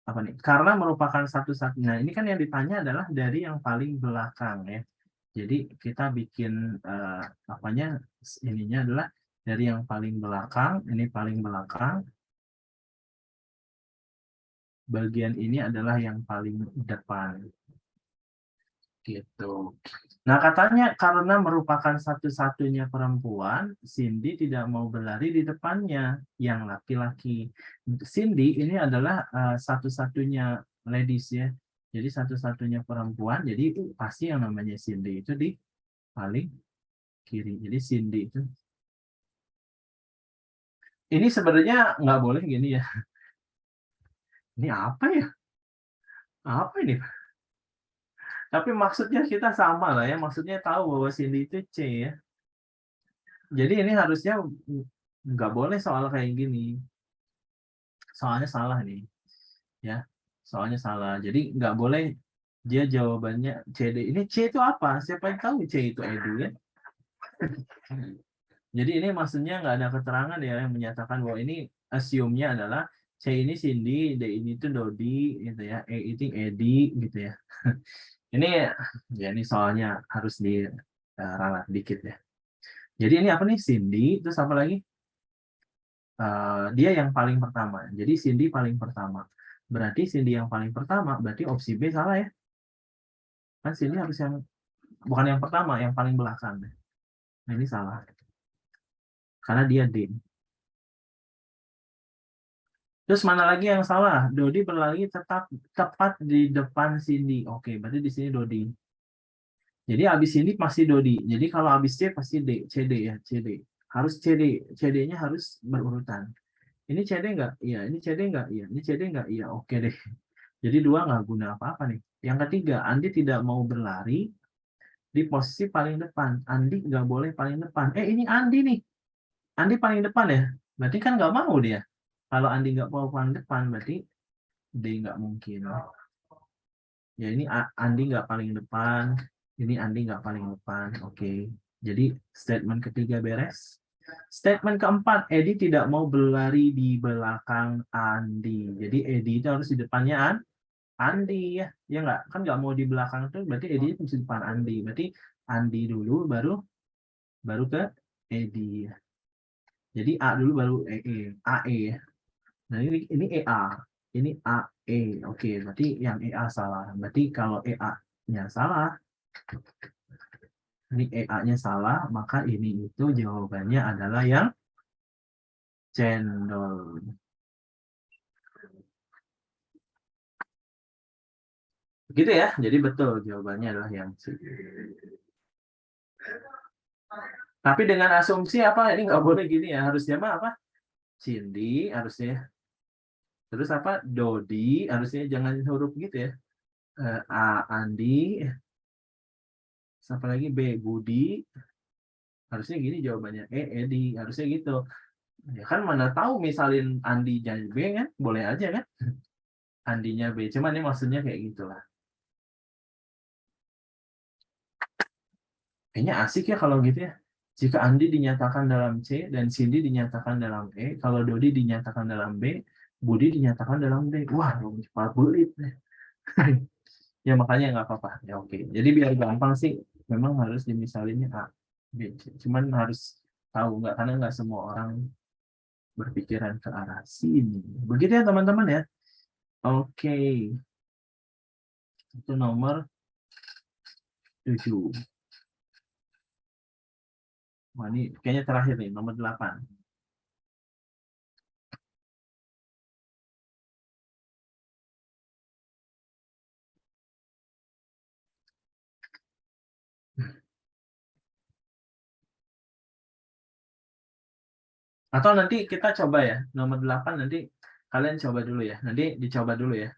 Apa nih? Karena merupakan satu-satunya. Nah, ini kan yang ditanya adalah dari yang paling belakang ya. Jadi kita bikin apanya ininya adalah dari yang paling belakang, ini paling belakang. Bagian ini adalah yang paling depan. Gitu. Nah, katanya karena merupakan satu-satunya perempuan, Cindy tidak mau berlari di depannya yang laki-laki. Cindy ini adalah satu-satunya ladies ya. Jadi satu-satunya perempuan, jadi pasti yang namanya Cindy itu di paling kiri. Jadi Cindy itu. Ini sebenarnya nggak boleh gini ya. Ini apa ya? Apa ini? Tapi maksudnya kita sama lah ya. Maksudnya tahu bahwa Cindy itu C ya. Jadi ini harusnya nggak boleh soal kayak gini. Soalnya salah nih. Ya, soalnya salah. Jadi nggak boleh dia jawabannya CD. Ini C itu apa? Siapa yang tahu C itu Edu ya? Jadi ini maksudnya nggak ada keterangan ya yang menyatakan bahwa ini assume-nya adalah C ini Cindy, D ini tuh Dodi gitu ya, E itu Edi gitu ya. Ini ya ini soalnya harus diralat dikit ya. Jadi ini apa nih Cindy, terus apa lagi? Dia yang paling pertama. Jadi Cindy paling pertama. Berarti Cindy yang paling pertama, berarti opsi B salah ya. Kan Cindy harus yang bukan yang pertama, yang paling belakang. Nah, ini salah. Karena dia D. Terus mana lagi yang salah? Dodi berlari tepat di depan Cindy. Oke, berarti di sini Dodi. Jadi habis ini pasti Dodi. Jadi kalau habis C pasti D, CD ya, CD. Harus CD. CD-nya harus berurutan. Ini CD enggak? Iya. Ini CD enggak? Iya. Ini CD enggak? Iya. Oke deh. Jadi dua nggak guna apa-apa nih. Yang ketiga, Andi tidak mau berlari di posisi paling depan. Andi nggak boleh paling depan. Ini Andi nih. Andi paling depan ya. Berarti kan nggak mau dia. Kalau Andi nggak mau paling depan, berarti D nggak mungkin. Ya ini Andi nggak paling depan, ini Andi nggak paling depan. Oke. Jadi statement ketiga beres. Statement keempat, Edi tidak mau berlari di belakang Andi. Jadi Edi itu harus di depannya Andi ya. Ya nggak? Kan nggak mau di belakang itu berarti Edi itu di depan Andi. Berarti Andi dulu baru baru ke Edi. Jadi A dulu baru AE ya. Nah ini EA, ini AE. Oke, berarti yang EA salah. Berarti kalau EA-nya salah, ini EA-nya salah, maka ini itu jawabannya adalah yang cendol. Begitu ya, jadi betul jawabannya adalah yang C. Tapi dengan asumsi apa? Ini nggak boleh gini ya, harusnya mah apa? Cindy harusnya. Terus apa? Dodi harusnya jangan huruf gitu ya. A Andi, siapa lagi B Budi, harusnya gini jawabannya. Edi harusnya gitu. Ya kan mana tahu misalin Andi jadi B kan, boleh aja kan? Andinya B, cuman ini maksudnya kayak gitulah. Kayaknya asik ya kalau gitu ya. Jika Andi dinyatakan dalam C dan Cindy dinyatakan dalam E, kalau Dodi dinyatakan dalam B, Budi dinyatakan dalam D. Wah, cepat belit. Ya makanya nggak apa-apa. Ya oke. Jadi biar gampang sih, memang harus dimisalinnya A, B, C. Cuman harus tahu nggak, karena nggak semua orang berpikiran ke arah sini. Begitu ya teman-teman ya. Oke, itu nomor 7. Wah, ini kayaknya terakhir nih, nomor 8. Atau nanti kita coba ya, nomor 8 nanti kalian coba dulu ya. Nanti dicoba dulu ya.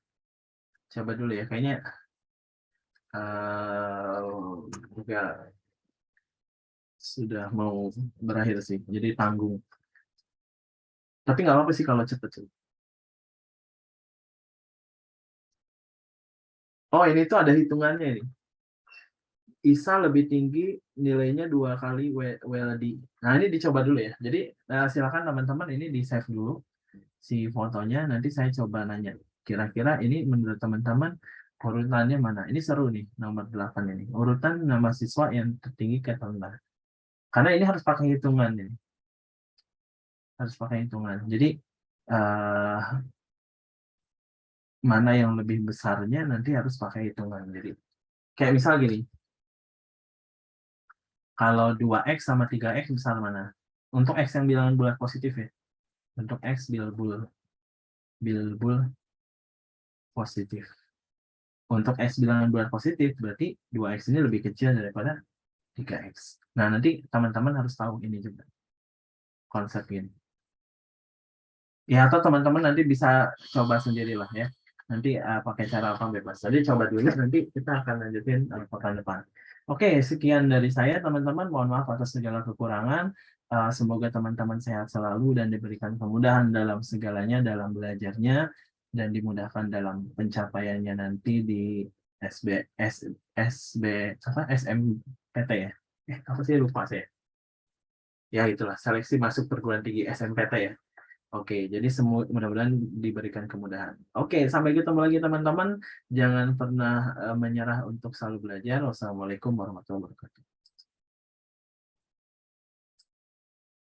Coba dulu ya. Kayaknya juga sudah mau berakhir sih. Jadi tanggung. Tapi nggak apa-apa sih kalau cepet sih. Oh, ini tuh ada hitungannya nih. Isa lebih tinggi nilainya 2 kali WLD. Nah, ini dicoba dulu ya. Jadi silakan teman-teman ini di save dulu si fotonya. Nanti saya coba nanya. Kira-kira ini menurut teman-teman urutannya mana? Ini seru nih, nomor 8 ini. Urutan nama siswa yang tertinggi ke rendah. Karena ini harus pakai hitungan ini. Harus pakai hitungan. Jadi eh, mana yang lebih besarnya nanti harus pakai hitungan. Jadi kayak misal gini, kalau 2x sama 3x besar mana? Untuk x yang bilangan bulat positif ya. Untuk x bilbul positif. Untuk x bilangan bulat positif berarti 2x ini lebih kecil daripada 3x. Nah, nanti teman-teman harus tahu ini juga konsep ini. Ya, atau teman-teman nanti bisa coba sendirilah ya. Nanti pakai cara apa bebas. Jadi coba dulu, nanti kita akan lanjutin pekan depan. Oke, sekian dari saya teman-teman. Mohon maaf atas segala kekurangan. Semoga teman-teman sehat selalu dan diberikan kemudahan dalam segalanya, dalam belajarnya, dan dimudahkan dalam pencapaiannya nanti di SB, SB, apa, SMPT ya. Apa sih lupa saya. Ya itulah, seleksi masuk perguruan tinggi SMPT ya. Oke, jadi semua mudah-mudahan diberikan kemudahan. Oke, sampai ketemu lagi teman-teman. Jangan pernah menyerah untuk selalu belajar. Wassalamualaikum warahmatullahi wabarakatuh.